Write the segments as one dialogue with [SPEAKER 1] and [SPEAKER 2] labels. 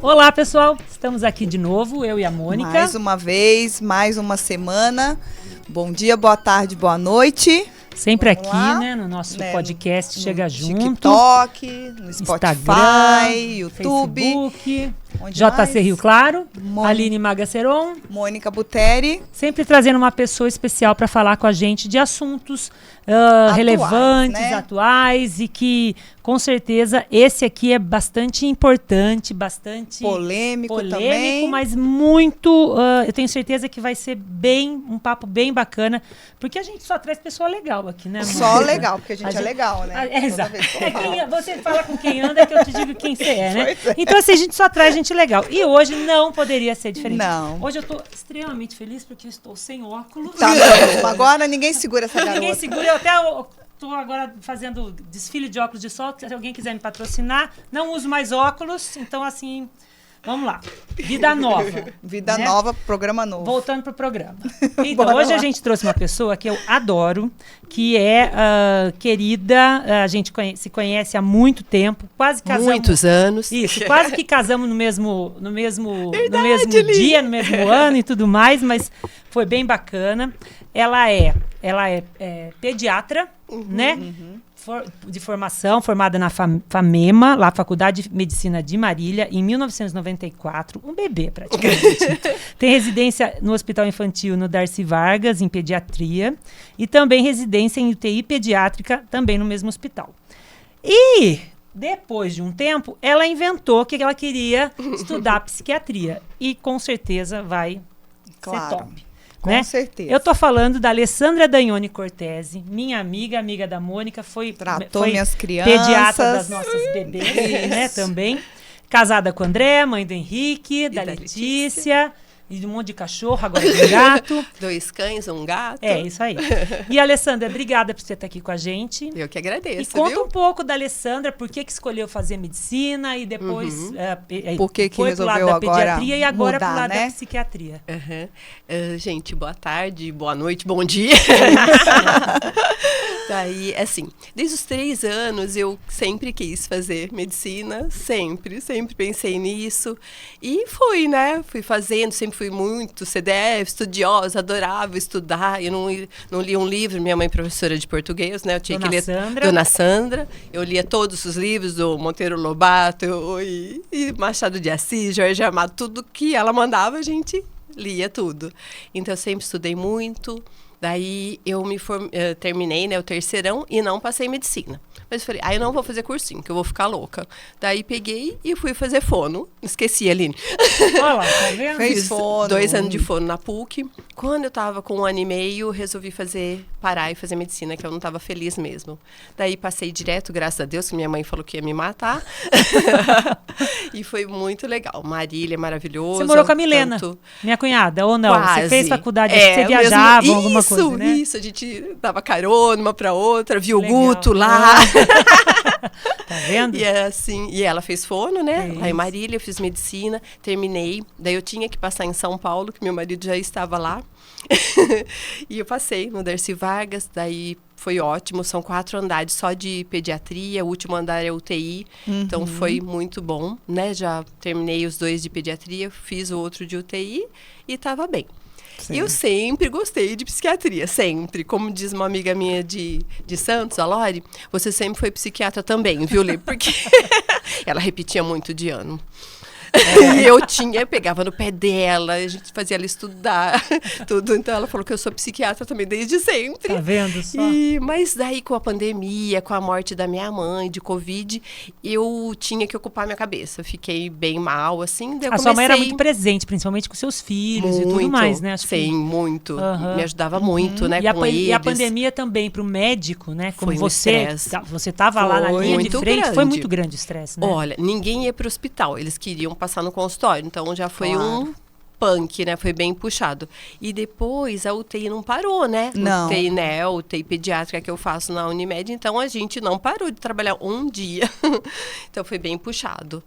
[SPEAKER 1] Olá, pessoal. Estamos aqui de novo, eu e a Mônica.
[SPEAKER 2] Mais uma vez, mais uma semana. Bom dia, boa tarde, boa noite.
[SPEAKER 1] Sempre
[SPEAKER 2] Vamos
[SPEAKER 1] aqui,
[SPEAKER 2] lá,
[SPEAKER 1] né, no nosso podcast Chega
[SPEAKER 2] no
[SPEAKER 1] Junto.
[SPEAKER 2] TikTok, no Spotify,
[SPEAKER 1] Instagram,
[SPEAKER 2] YouTube.
[SPEAKER 1] Facebook,
[SPEAKER 2] Onde
[SPEAKER 1] JC
[SPEAKER 2] mais?
[SPEAKER 1] Rio Claro,
[SPEAKER 2] Mônica.
[SPEAKER 1] Aline Magaceron.
[SPEAKER 2] Mônica Buteri.
[SPEAKER 1] Sempre trazendo uma pessoa especial para falar com a gente de assuntos relevantes,
[SPEAKER 2] né?
[SPEAKER 1] atuais, e que, com certeza, esse aqui é bastante importante, bastante
[SPEAKER 2] Polêmico também.
[SPEAKER 1] mas muito, eu tenho certeza que vai ser um papo bem bacana, porque a gente só traz pessoa legal aqui, né, Mônica?
[SPEAKER 2] Só legal, porque a gente é legal, né?
[SPEAKER 1] Exato.
[SPEAKER 2] Toda vez que eu falo.
[SPEAKER 1] Você fala com quem anda que eu te digo quem você é, né?
[SPEAKER 2] Pois é.
[SPEAKER 1] Então, assim, a gente só traz gente legal. E hoje não poderia ser diferente.
[SPEAKER 2] Não.
[SPEAKER 1] Hoje eu tô extremamente feliz porque eu estou sem óculos.
[SPEAKER 2] Tá mesmo. Agora ninguém segura essa garota.
[SPEAKER 1] Ninguém segura. Eu até tô agora fazendo desfile de óculos de sol. Se alguém quiser me patrocinar, não uso mais óculos. Então, assim, vamos lá. Vida nova.
[SPEAKER 2] Vida
[SPEAKER 1] né?
[SPEAKER 2] nova, programa novo.
[SPEAKER 1] Voltando pro programa. Então,
[SPEAKER 2] Bora
[SPEAKER 1] hoje
[SPEAKER 2] lá.
[SPEAKER 1] a gente trouxe uma pessoa que eu adoro, que é querida, a gente se conhece há muito tempo, quase casamos.
[SPEAKER 3] Muitos anos.
[SPEAKER 1] Isso, quase que casamos no mesmo
[SPEAKER 3] Verdade,
[SPEAKER 1] dia, no mesmo ano e tudo mais, mas foi bem bacana. Ela é pediatra, né? De formação, formada na FAMEMA, lá Faculdade de Medicina de Marília, em 1994, um bebê praticamente. Tem residência no Hospital Infantil no Darcy Vargas, em pediatria, e também residência em UTI pediátrica, também no mesmo hospital. E depois de um tempo, ela inventou que ela queria estudar psiquiatria, e com certeza vai ser top.
[SPEAKER 2] Com certeza.
[SPEAKER 1] Eu tô falando da Alessandra Dagnoni Cortese, minha amiga da Mônica, foi
[SPEAKER 2] minhas crianças.
[SPEAKER 1] Pediatra das nossas bebês, né, também. Casada com o André, mãe do Henrique, da Letícia, e de um monte de cachorro, agora de gato.
[SPEAKER 3] 2 cães, um gato.
[SPEAKER 1] É, isso aí. E, Alessandra, obrigada por você estar aqui com a gente.
[SPEAKER 3] Eu que agradeço,
[SPEAKER 1] E conta
[SPEAKER 3] viu?
[SPEAKER 1] um pouco da Alessandra, por que escolheu fazer medicina e depois
[SPEAKER 2] Por que
[SPEAKER 1] foi pro lado
[SPEAKER 2] resolveu
[SPEAKER 1] da
[SPEAKER 2] agora
[SPEAKER 1] pediatria e agora
[SPEAKER 2] mudar,
[SPEAKER 1] pro lado
[SPEAKER 2] né?
[SPEAKER 1] da psiquiatria.
[SPEAKER 3] Gente, boa tarde, boa noite, bom dia. Daí, assim, desde os 3 anos eu sempre quis fazer medicina, sempre pensei nisso. E fui, né? Fui fazendo, sempre fui muito CDF, estudiosa, adorava estudar. Eu não li um livro, minha mãe é professora de português, né? Eu tinha que ler Dona Sandra. Eu lia todos os livros do Monteiro Lobato e Machado de Assis, Jorge Amado, tudo que ela mandava, a gente lia tudo. Então eu sempre estudei muito. Daí eu terminei, né, o terceirão e não passei medicina. Mas eu falei, eu não vou fazer cursinho, que eu vou ficar louca. Daí peguei e fui fazer fono. Esqueci, Aline.
[SPEAKER 1] Olha lá, tá vendo?
[SPEAKER 2] Fez fono.
[SPEAKER 3] 2 anos de fono na PUC. Quando eu tava com 1 ano e meio, resolvi parar e fazer medicina, que eu não tava feliz mesmo. Daí passei direto, graças a Deus, que minha mãe falou que ia me matar. E foi muito legal. Marília, maravilhoso.
[SPEAKER 1] Você morou com a Milena, minha cunhada, ou não?
[SPEAKER 3] Quase.
[SPEAKER 1] Você fez faculdade, você viajava, alguma coisa, né?
[SPEAKER 3] Isso, a gente dava carona uma pra outra, viu o
[SPEAKER 1] Legal.
[SPEAKER 3] Guto lá.
[SPEAKER 1] Tá vendo?
[SPEAKER 3] E assim, e ela fez fono, né?
[SPEAKER 1] É
[SPEAKER 3] Lá em
[SPEAKER 1] isso.
[SPEAKER 3] Marília, eu fiz medicina, terminei. Daí eu tinha que passar em São Paulo, que meu marido já estava lá. E eu passei no Darcy Vargas, daí foi ótimo. São 4 andares só de pediatria, o último andar é UTI. Então foi muito bom, né? Já terminei os 2 de pediatria, fiz o outro de UTI e estava bem.
[SPEAKER 2] Sim.
[SPEAKER 3] E eu sempre gostei de psiquiatria, sempre. Como diz uma amiga minha de Santos, a Lori, você sempre foi psiquiatra também, viu, Lê? Porque ela repetia muito de ano. E eu pegava no pé dela, a gente fazia ela estudar, tudo. Então ela falou que eu sou psiquiatra também desde sempre.
[SPEAKER 1] Tá vendo só?
[SPEAKER 3] Mas daí com a pandemia, com a morte da minha mãe, de Covid, eu tinha que ocupar minha cabeça. Fiquei bem mal, assim. Daí eu
[SPEAKER 1] Sua mãe era muito presente, principalmente com seus filhos e tudo mais, né? Acho
[SPEAKER 3] sim, muito. Me ajudava muito, né, com eles.
[SPEAKER 1] E a pandemia também para o médico, né? Como
[SPEAKER 3] Foi um
[SPEAKER 1] você estava lá na linha de
[SPEAKER 3] muito
[SPEAKER 1] frente,
[SPEAKER 3] grande.
[SPEAKER 1] foi muito grande o estresse, né?
[SPEAKER 3] Olha, ninguém ia para o hospital, eles queriam passar no consultório, então já foi
[SPEAKER 2] Claro.
[SPEAKER 3] um punk, né? Foi bem puxado. E depois a UTI não parou, né?
[SPEAKER 2] Não.
[SPEAKER 3] UTI, né? UTI pediátrica que eu faço na Unimed, então a gente não parou de trabalhar um dia. Então foi bem puxado.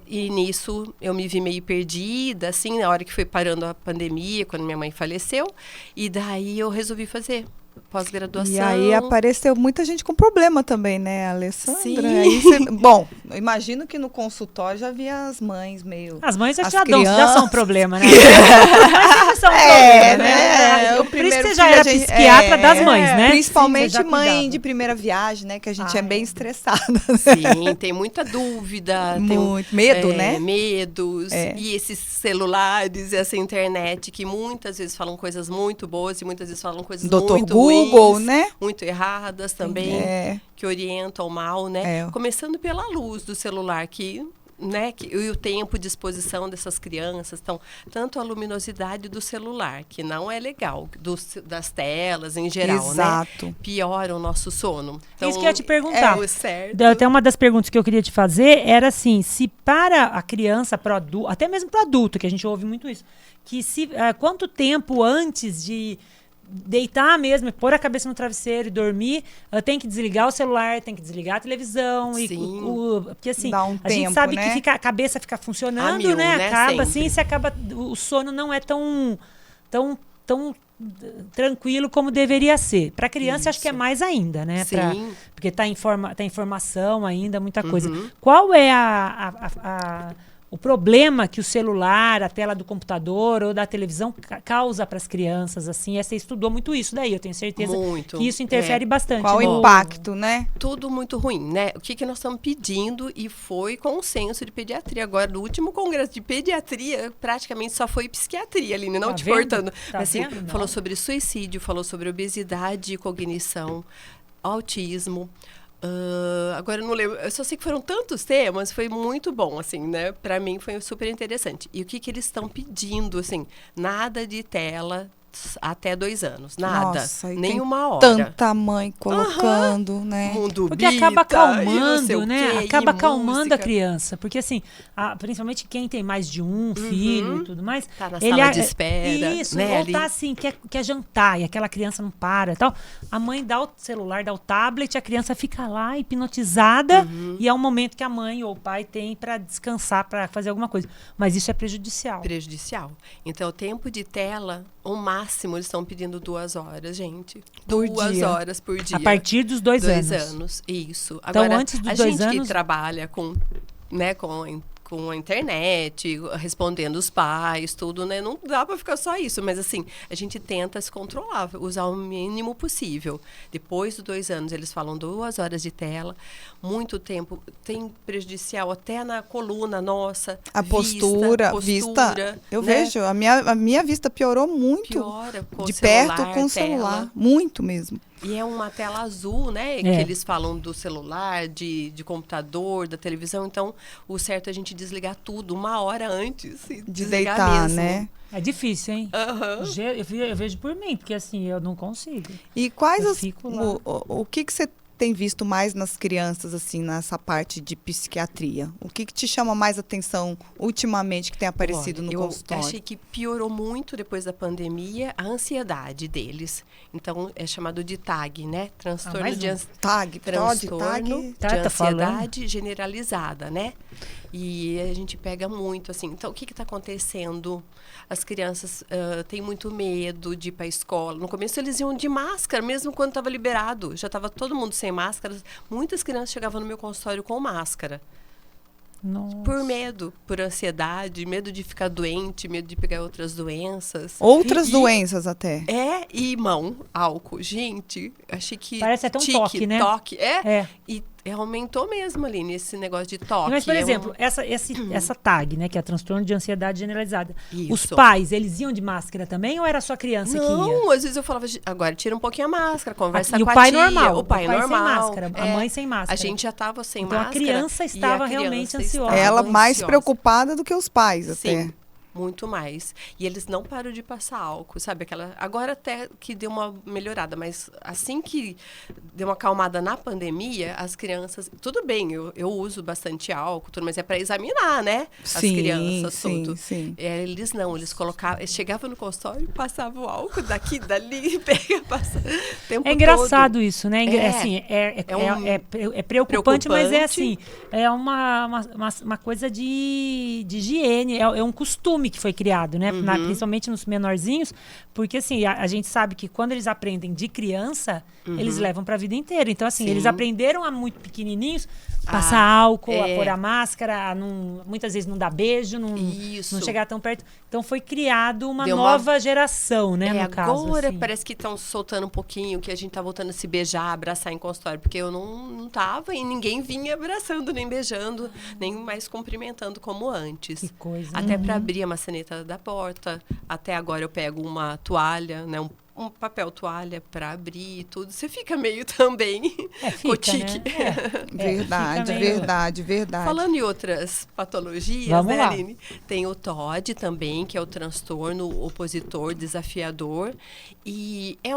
[SPEAKER 3] E nisso eu me vi meio perdida, assim, na hora que foi parando a pandemia, quando minha mãe faleceu. E daí eu resolvi fazer pós-graduação.
[SPEAKER 2] E aí apareceu muita gente com problema também, né, Alessandra?
[SPEAKER 3] Sim.
[SPEAKER 2] Aí bom, eu imagino que no consultório já havia as mães meio...
[SPEAKER 1] As mães
[SPEAKER 2] as
[SPEAKER 1] já
[SPEAKER 2] crianças.
[SPEAKER 1] são um problema, né? As mães sempre são um problema, né?
[SPEAKER 2] O
[SPEAKER 1] Por isso que
[SPEAKER 2] primeiro
[SPEAKER 1] você já
[SPEAKER 2] filho
[SPEAKER 1] era
[SPEAKER 2] a gente-
[SPEAKER 1] psiquiatra das mães, né?
[SPEAKER 2] Principalmente
[SPEAKER 1] Sim, você já
[SPEAKER 2] mãe
[SPEAKER 1] cuidava.
[SPEAKER 2] de primeira viagem, né, que a gente é bem
[SPEAKER 1] É.
[SPEAKER 2] estressada.
[SPEAKER 3] Sim, tem muita dúvida.
[SPEAKER 2] Muito. Medo,
[SPEAKER 3] tem,
[SPEAKER 2] né?
[SPEAKER 3] Medos.
[SPEAKER 2] É.
[SPEAKER 3] E esses celulares e essa internet que muitas vezes falam coisas muito boas e muitas vezes falam coisas
[SPEAKER 2] Dr.
[SPEAKER 3] muito
[SPEAKER 2] Google,
[SPEAKER 3] ruins,
[SPEAKER 2] né?
[SPEAKER 3] muito erradas também,
[SPEAKER 2] É.
[SPEAKER 3] que orientam mal, né?
[SPEAKER 2] É.
[SPEAKER 3] Começando pela luz do celular, e o tempo de exposição dessas crianças, então, tanto a luminosidade do celular, que não é legal, das telas em geral,
[SPEAKER 2] Exato.
[SPEAKER 3] né? Piora o nosso sono. Então,
[SPEAKER 1] Isso que eu ia te perguntar.
[SPEAKER 3] o certo.
[SPEAKER 1] Até uma das perguntas que eu queria te fazer era assim, se para a criança, para o adulto, até mesmo para o adulto, que a gente ouve muito isso, que quanto tempo antes de deitar mesmo, pôr a cabeça no travesseiro e dormir, tem que desligar o celular, tem que desligar a televisão.
[SPEAKER 3] Sim.
[SPEAKER 1] Porque assim,
[SPEAKER 2] Dá um
[SPEAKER 1] a gente
[SPEAKER 2] tempo,
[SPEAKER 1] sabe
[SPEAKER 2] né?
[SPEAKER 1] que a cabeça fica funcionando,
[SPEAKER 3] A mil,
[SPEAKER 1] né?
[SPEAKER 3] né?
[SPEAKER 1] Acaba
[SPEAKER 3] Sempre.
[SPEAKER 1] assim, se acaba, o sono não é tão tranquilo como deveria ser. Para criança, acho que é
[SPEAKER 3] Isso.
[SPEAKER 1] mais ainda, né?
[SPEAKER 3] Sim.
[SPEAKER 1] Porque tá informação ainda, muita coisa.
[SPEAKER 3] Uhum.
[SPEAKER 1] Qual é o problema que o celular, a tela do computador ou da televisão causa para as crianças, assim? Você estudou muito isso daí, eu tenho certeza
[SPEAKER 3] Muito.
[SPEAKER 1] que isso interfere bastante.
[SPEAKER 2] Qual o
[SPEAKER 1] no-
[SPEAKER 2] impacto, né?
[SPEAKER 3] Tudo muito ruim, né? O que nós estamos pedindo e foi consenso de pediatria. Agora, no último congresso de pediatria, praticamente só foi psiquiatria, Aline, não
[SPEAKER 1] Tá
[SPEAKER 3] te
[SPEAKER 1] vendo?
[SPEAKER 3] cortando.
[SPEAKER 1] Tá
[SPEAKER 3] Mas, assim,
[SPEAKER 1] vendo? Não.
[SPEAKER 3] falou sobre suicídio, falou sobre obesidade e cognição, autismo. Agora eu não lembro, eu só sei que foram tantos temas, foi muito bom, assim, né? Pra mim foi super interessante. E o que eles estão pedindo, assim, nada de tela até 2 anos, nada,
[SPEAKER 2] Nossa, e
[SPEAKER 3] nem
[SPEAKER 2] tem
[SPEAKER 3] uma hora.
[SPEAKER 2] Tanta mãe colocando, né?
[SPEAKER 3] Mundo
[SPEAKER 1] Porque acaba
[SPEAKER 3] Bita, e não sei
[SPEAKER 1] acalmando,
[SPEAKER 3] o
[SPEAKER 1] né?
[SPEAKER 3] quê,
[SPEAKER 1] Acaba
[SPEAKER 3] e
[SPEAKER 1] acalmando a
[SPEAKER 3] música.
[SPEAKER 1] criança. Porque, assim, principalmente quem tem mais de um filho e tudo mais.
[SPEAKER 3] Tá na sala de espera,
[SPEAKER 1] Isso,
[SPEAKER 3] né,
[SPEAKER 1] ou
[SPEAKER 3] ali.
[SPEAKER 1] tá assim, quer jantar e aquela criança não para e tal. A mãe dá o celular, dá o tablet, a criança fica lá hipnotizada e é um momento que a mãe ou o pai tem para descansar, para fazer alguma coisa. Mas isso é prejudicial.
[SPEAKER 3] Prejudicial. Então, o tempo de tela, o máximo, eles estão pedindo 2 horas, gente.
[SPEAKER 2] Por
[SPEAKER 3] 2
[SPEAKER 2] dia.
[SPEAKER 3] horas por dia.
[SPEAKER 1] A partir dos 2
[SPEAKER 3] 2
[SPEAKER 1] anos.
[SPEAKER 3] anos. Isso.
[SPEAKER 1] Então,
[SPEAKER 3] Agora,
[SPEAKER 1] antes dos
[SPEAKER 3] a
[SPEAKER 1] 2
[SPEAKER 3] gente
[SPEAKER 1] anos-
[SPEAKER 3] que trabalha com a internet, respondendo os pais, tudo, né? Não dá para ficar só isso, mas assim, a gente tenta se controlar, usar o mínimo possível. Depois dos 2 anos, eles falam 2 horas de tela, muito tempo, tem prejudicial até na coluna nossa.
[SPEAKER 2] A postura, vista. Eu
[SPEAKER 3] né?
[SPEAKER 2] vejo, a minha vista piorou muito.
[SPEAKER 3] Piora com
[SPEAKER 2] de
[SPEAKER 3] o celular,
[SPEAKER 2] perto com o
[SPEAKER 3] tela.
[SPEAKER 2] celular. Muito mesmo.
[SPEAKER 3] E é uma tela azul, né? Que eles falam do celular, de computador, da televisão. Então, o certo é a gente desligar tudo 1 hora antes. E
[SPEAKER 2] De
[SPEAKER 3] desligar
[SPEAKER 2] deitar,
[SPEAKER 3] mesmo.
[SPEAKER 2] né?
[SPEAKER 1] É difícil, hein?
[SPEAKER 3] Aham.
[SPEAKER 1] Eu vejo por mim, porque assim, eu não consigo.
[SPEAKER 2] E quais
[SPEAKER 1] Eu
[SPEAKER 2] as,
[SPEAKER 1] fico lá.
[SPEAKER 2] o que você tem visto mais nas crianças, assim, nessa parte de psiquiatria? O que te chama mais atenção ultimamente que tem aparecido
[SPEAKER 3] Olha,
[SPEAKER 2] no
[SPEAKER 3] eu
[SPEAKER 2] consultório?
[SPEAKER 3] achei que piorou muito depois da pandemia a ansiedade deles. Então, é chamado de TAG, né? Transtorno
[SPEAKER 1] mais
[SPEAKER 3] de
[SPEAKER 1] um.
[SPEAKER 3] ansiedade.
[SPEAKER 2] Tag,
[SPEAKER 3] Transtorno
[SPEAKER 2] tag.
[SPEAKER 1] Tá falando.
[SPEAKER 3] ansiedade generalizada, né? E a gente pega muito, assim. Então, o que está acontecendo? As crianças têm muito medo de ir para a escola. No começo, eles iam de máscara, mesmo quando estava liberado. Já estava todo mundo sem máscara. Muitas crianças chegavam no meu consultório com máscara.
[SPEAKER 1] Nossa.
[SPEAKER 3] Por medo, por ansiedade, medo de ficar doente, medo de pegar outras doenças.
[SPEAKER 2] Outras
[SPEAKER 3] E-
[SPEAKER 2] doenças até.
[SPEAKER 3] E mão, álcool. Gente, achei que...
[SPEAKER 1] Parece até um toque, né?
[SPEAKER 3] Toque,
[SPEAKER 1] É.
[SPEAKER 3] E aumentou mesmo, Aline, esse negócio de toque.
[SPEAKER 1] Mas, por
[SPEAKER 3] É um-
[SPEAKER 1] exemplo, essa TAG, né, que é transtorno de ansiedade generalizada. Os
[SPEAKER 3] Isso.
[SPEAKER 1] pais, eles iam de máscara também ou era só a criança que ia?
[SPEAKER 3] Não, às vezes eu falava, agora tira um pouquinho a máscara, conversa
[SPEAKER 1] E o
[SPEAKER 3] com a
[SPEAKER 1] pai
[SPEAKER 3] tia.
[SPEAKER 1] normal,
[SPEAKER 3] O pai
[SPEAKER 1] sem
[SPEAKER 3] normal.
[SPEAKER 1] máscara, a mãe sem máscara.
[SPEAKER 3] A gente já estava sem
[SPEAKER 1] Então, a
[SPEAKER 3] máscara.
[SPEAKER 1] criança
[SPEAKER 3] e
[SPEAKER 1] estava
[SPEAKER 3] a criança
[SPEAKER 1] realmente
[SPEAKER 3] estava
[SPEAKER 1] ansiosa.
[SPEAKER 2] Ela mais
[SPEAKER 3] ansiosa.
[SPEAKER 2] preocupada do que os pais,
[SPEAKER 3] Sim,
[SPEAKER 2] até.
[SPEAKER 3] muito mais. E eles não param de passar álcool, sabe? Agora até que deu uma melhorada, mas assim que deu uma acalmada na pandemia, as crianças... Tudo bem, eu uso bastante álcool, tudo, mas é para examinar, né? As crianças,
[SPEAKER 2] sim,
[SPEAKER 3] tudo.
[SPEAKER 2] sim.
[SPEAKER 3] Eles não, eles colocavam... Eles chegavam no consultório, passavam o álcool daqui, dali, pega, passa o tempo
[SPEAKER 1] É engraçado
[SPEAKER 3] todo.
[SPEAKER 1] isso, né? É preocupante, mas é assim, é uma coisa de higiene, é um costume time que foi criado, né? Principalmente nos menorzinhos, porque assim, a gente sabe que quando eles aprendem de criança, eles levam para a vida inteira. Então, assim, eles aprenderam a muito pequenininhos passar álcool, a pôr a máscara, muitas vezes não dar beijo, não chegar tão perto. Então foi criado uma nova geração, né, no caso.
[SPEAKER 3] Agora
[SPEAKER 1] assim.
[SPEAKER 3] parece que estão soltando um pouquinho, que a gente tá voltando a se beijar, abraçar em consultório, porque eu não tava e ninguém vinha abraçando, nem beijando, nem mais cumprimentando como antes.
[SPEAKER 1] Que coisa.
[SPEAKER 3] Até para abrir a maçaneta da porta, até agora eu pego uma toalha, né, um papel toalha para abrir e tudo. Você fica meio também cotique.
[SPEAKER 1] Né?
[SPEAKER 2] Verdade.
[SPEAKER 3] Falando em outras patologias,
[SPEAKER 1] Vamos
[SPEAKER 3] né,
[SPEAKER 1] lá.
[SPEAKER 3] Aline? Tem o TOD também, que é o transtorno opositor desafiador. E é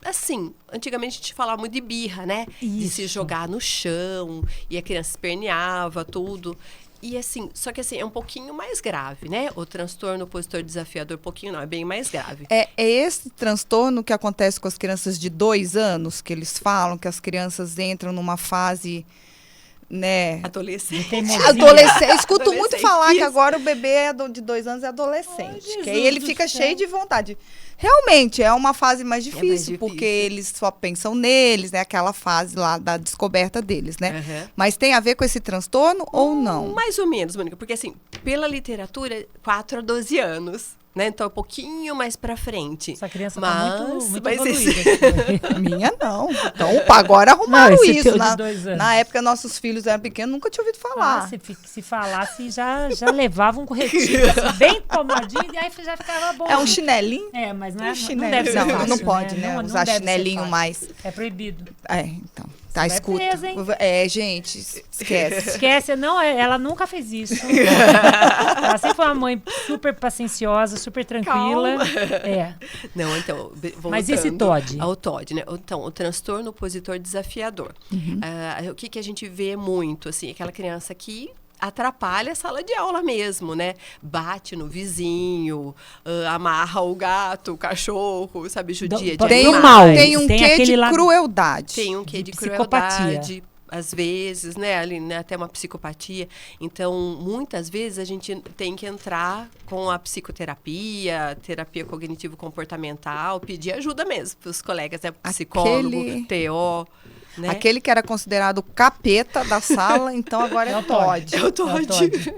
[SPEAKER 3] assim, antigamente a gente falava muito de birra, né? De se jogar no chão, e a criança esperneava, tudo. E assim, só que assim, é um pouquinho mais grave, né? O transtorno opositor desafiador, pouquinho não, é bem mais grave.
[SPEAKER 2] É esse transtorno que acontece com as crianças de 2 anos, que eles falam que as crianças entram numa fase, né?
[SPEAKER 3] Adolescente.
[SPEAKER 2] Adolescente. Escuto muito
[SPEAKER 3] Adolescente,
[SPEAKER 2] falar que
[SPEAKER 3] isso.
[SPEAKER 2] agora o bebê de 2 anos é adolescente.
[SPEAKER 1] Oh,
[SPEAKER 2] que aí ele
[SPEAKER 1] Jesus
[SPEAKER 2] fica
[SPEAKER 1] do céu.
[SPEAKER 2] cheio de vontade. Realmente, é uma fase mais difícil,
[SPEAKER 3] difícil.
[SPEAKER 2] porque eles só pensam neles, né? Aquela fase lá da descoberta deles, né?
[SPEAKER 3] Uhum.
[SPEAKER 2] Mas tem a ver com esse transtorno ou não?
[SPEAKER 3] Mais ou menos, Mônica, porque assim, pela literatura, 4 a 12 anos, né? Então, um pouquinho mais pra frente.
[SPEAKER 1] Essa criança
[SPEAKER 3] mas,
[SPEAKER 1] tá muito
[SPEAKER 3] mas
[SPEAKER 1] evoluída.
[SPEAKER 2] A minha não. Então, agora arrumaram
[SPEAKER 1] Não, esse
[SPEAKER 2] isso.
[SPEAKER 1] teu de 2 anos.
[SPEAKER 2] Na época, nossos filhos eram pequenos, nunca tinha ouvido falar.
[SPEAKER 1] Se falasse, já levava um corretivo assim, bem tomadinho, e aí já ficava bom.
[SPEAKER 2] É um chinelinho?
[SPEAKER 1] É, mas não,
[SPEAKER 2] Um
[SPEAKER 1] não
[SPEAKER 2] chinelo.
[SPEAKER 1] deve ser
[SPEAKER 2] Não,
[SPEAKER 1] fácil,
[SPEAKER 2] não pode, né?
[SPEAKER 1] Não
[SPEAKER 2] Usar
[SPEAKER 1] deve ser
[SPEAKER 2] chinelinho
[SPEAKER 1] fácil.
[SPEAKER 2] mais.
[SPEAKER 1] É proibido.
[SPEAKER 2] É, então. Tá,
[SPEAKER 1] Vai
[SPEAKER 2] escuta.
[SPEAKER 1] presa, hein?
[SPEAKER 2] É, gente, esquece.
[SPEAKER 1] Esquece, não, ela nunca fez isso. Ela sempre foi uma mãe super pacienciosa, super tranquila.
[SPEAKER 3] Calma.
[SPEAKER 1] É.
[SPEAKER 3] Não, então, voltando.
[SPEAKER 1] Mas esse TOD?
[SPEAKER 3] Ao TOD, né? Então, o transtorno opositor desafiador. O que a gente vê muito, assim, aquela criança que atrapalha a sala de aula mesmo, né? Bate no vizinho, amarra o gato, o cachorro, sabe? Judia de
[SPEAKER 2] Tem,
[SPEAKER 1] Do
[SPEAKER 3] animais.
[SPEAKER 1] mal.
[SPEAKER 2] tem um
[SPEAKER 1] Tem
[SPEAKER 2] quê
[SPEAKER 1] aquele
[SPEAKER 2] de
[SPEAKER 1] lado-
[SPEAKER 2] crueldade.
[SPEAKER 3] Tem um quê de
[SPEAKER 1] psicopatia.
[SPEAKER 3] crueldade, às vezes, né? Ali, né? Até uma psicopatia. Então, muitas vezes a gente tem que entrar com a psicoterapia, terapia cognitivo-comportamental, pedir ajuda mesmo para os colegas, né? Psicólogo, TO, né?
[SPEAKER 2] Aquele que era considerado o capeta da sala, então agora é o Todd.
[SPEAKER 3] É o TOD.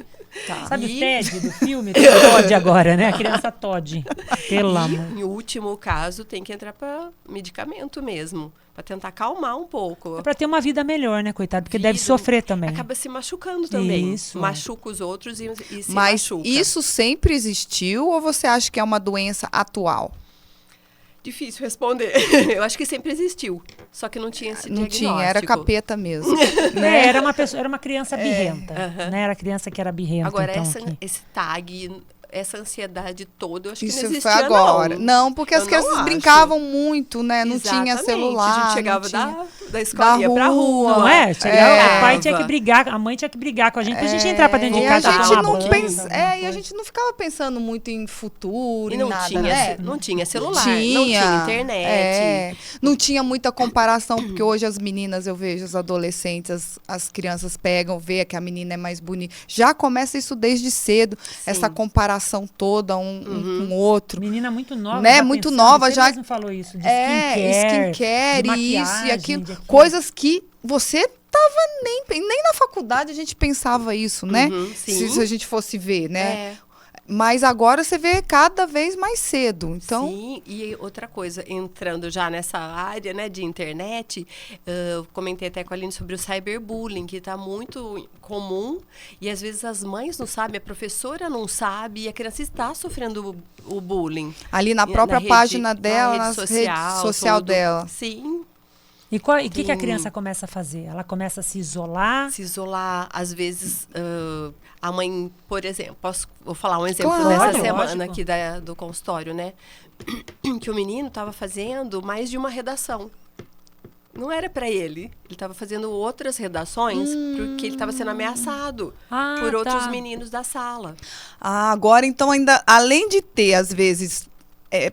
[SPEAKER 2] Tá.
[SPEAKER 1] Sabe
[SPEAKER 3] E-
[SPEAKER 1] o Ted do filme? Tem o Todd agora, né? A criança Todd. Pelo amor.
[SPEAKER 3] E, em último caso, tem que entrar para medicamento mesmo, para tentar acalmar um pouco.
[SPEAKER 1] É pra ter uma vida melhor, né, coitado? Porque
[SPEAKER 3] Vida,
[SPEAKER 1] deve sofrer também.
[SPEAKER 3] Acaba se machucando também.
[SPEAKER 1] Isso.
[SPEAKER 3] Machuca os outros e se
[SPEAKER 2] Mas
[SPEAKER 3] machuca.
[SPEAKER 2] isso sempre existiu ou você acha que é uma doença atual?
[SPEAKER 3] Difícil responder. Eu acho que sempre existiu. Só que não tinha esse
[SPEAKER 2] Não
[SPEAKER 3] diagnóstico.
[SPEAKER 2] tinha, era capeta mesmo.
[SPEAKER 1] Né? Era uma pessoa, era uma criança birrenta.
[SPEAKER 3] aham.
[SPEAKER 1] Né? Era a criança que era birrenta.
[SPEAKER 3] Agora,
[SPEAKER 1] então,
[SPEAKER 3] esse tag, essa ansiedade toda, eu acho que
[SPEAKER 2] Isso
[SPEAKER 3] não
[SPEAKER 2] foi
[SPEAKER 3] existia,
[SPEAKER 2] agora.
[SPEAKER 3] não.
[SPEAKER 2] Porque
[SPEAKER 3] Eu
[SPEAKER 2] as
[SPEAKER 3] não
[SPEAKER 2] crianças
[SPEAKER 3] acho.
[SPEAKER 2] brincavam muito, né? Não tinha
[SPEAKER 3] Exatamente.
[SPEAKER 2] celular.
[SPEAKER 3] A gente chegava
[SPEAKER 2] não tinha...
[SPEAKER 3] da escola, ia pra rua.
[SPEAKER 1] Não é?
[SPEAKER 2] É.
[SPEAKER 1] O pai tinha que brigar, a mãe tinha que brigar com a gente pra gente entrar pra dentro de
[SPEAKER 2] E a
[SPEAKER 1] casa.
[SPEAKER 2] gente
[SPEAKER 1] tomar
[SPEAKER 2] não
[SPEAKER 1] banho,
[SPEAKER 2] pensa,
[SPEAKER 1] alguma
[SPEAKER 2] e a
[SPEAKER 1] coisa.
[SPEAKER 2] gente não ficava pensando muito em futuro,
[SPEAKER 3] E
[SPEAKER 2] em
[SPEAKER 3] não,
[SPEAKER 2] nada,
[SPEAKER 3] tinha,
[SPEAKER 2] né?
[SPEAKER 3] não tinha celular, não tinha internet.
[SPEAKER 2] Não tinha muita comparação, porque hoje as meninas, eu vejo, os adolescentes, as crianças pegam, vê que a menina é mais bonita. Já começa isso desde cedo, essa comparação toda um com o outro.
[SPEAKER 1] Menina muito nova.
[SPEAKER 2] Né?
[SPEAKER 1] já
[SPEAKER 2] Muito
[SPEAKER 1] pensando,
[SPEAKER 2] nova,
[SPEAKER 1] você
[SPEAKER 2] já-
[SPEAKER 1] mesmo falou isso, de
[SPEAKER 2] skincare,
[SPEAKER 1] de
[SPEAKER 2] e isso e
[SPEAKER 1] maquiagem,
[SPEAKER 2] aquilo.
[SPEAKER 1] de aquilo.
[SPEAKER 2] Coisas que você tava nem na faculdade a gente pensava isso, né?
[SPEAKER 3] Sim.
[SPEAKER 2] Se a gente fosse ver, né?
[SPEAKER 3] É.
[SPEAKER 2] Mas agora você vê cada vez mais cedo. Então,
[SPEAKER 3] Sim, e outra coisa, entrando já nessa área, né, de internet, eu comentei até com a Aline sobre o cyberbullying, que está muito comum, e às vezes as mães não sabem, a professora não sabe, e a criança está sofrendo o bullying.
[SPEAKER 2] ali na própria
[SPEAKER 3] rede-
[SPEAKER 2] página dela,
[SPEAKER 3] rede
[SPEAKER 2] nas redes social
[SPEAKER 3] tudo.
[SPEAKER 2] dela.
[SPEAKER 3] Sim,
[SPEAKER 1] E o que a criança começa a fazer? Ela começa a se isolar.
[SPEAKER 3] se isolar, às vezes a mãe, por exemplo, vou falar um exemplo
[SPEAKER 2] Claro,
[SPEAKER 3] dessa
[SPEAKER 1] lógico.
[SPEAKER 3] semana aqui do consultório, né? Que o menino estava fazendo mais de uma redação. Não era para ele. Ele estava fazendo outras redações porque ele estava sendo ameaçado por outros
[SPEAKER 1] tá.
[SPEAKER 3] meninos da sala.
[SPEAKER 2] Ah, agora, então, ainda, além de ter, às vezes,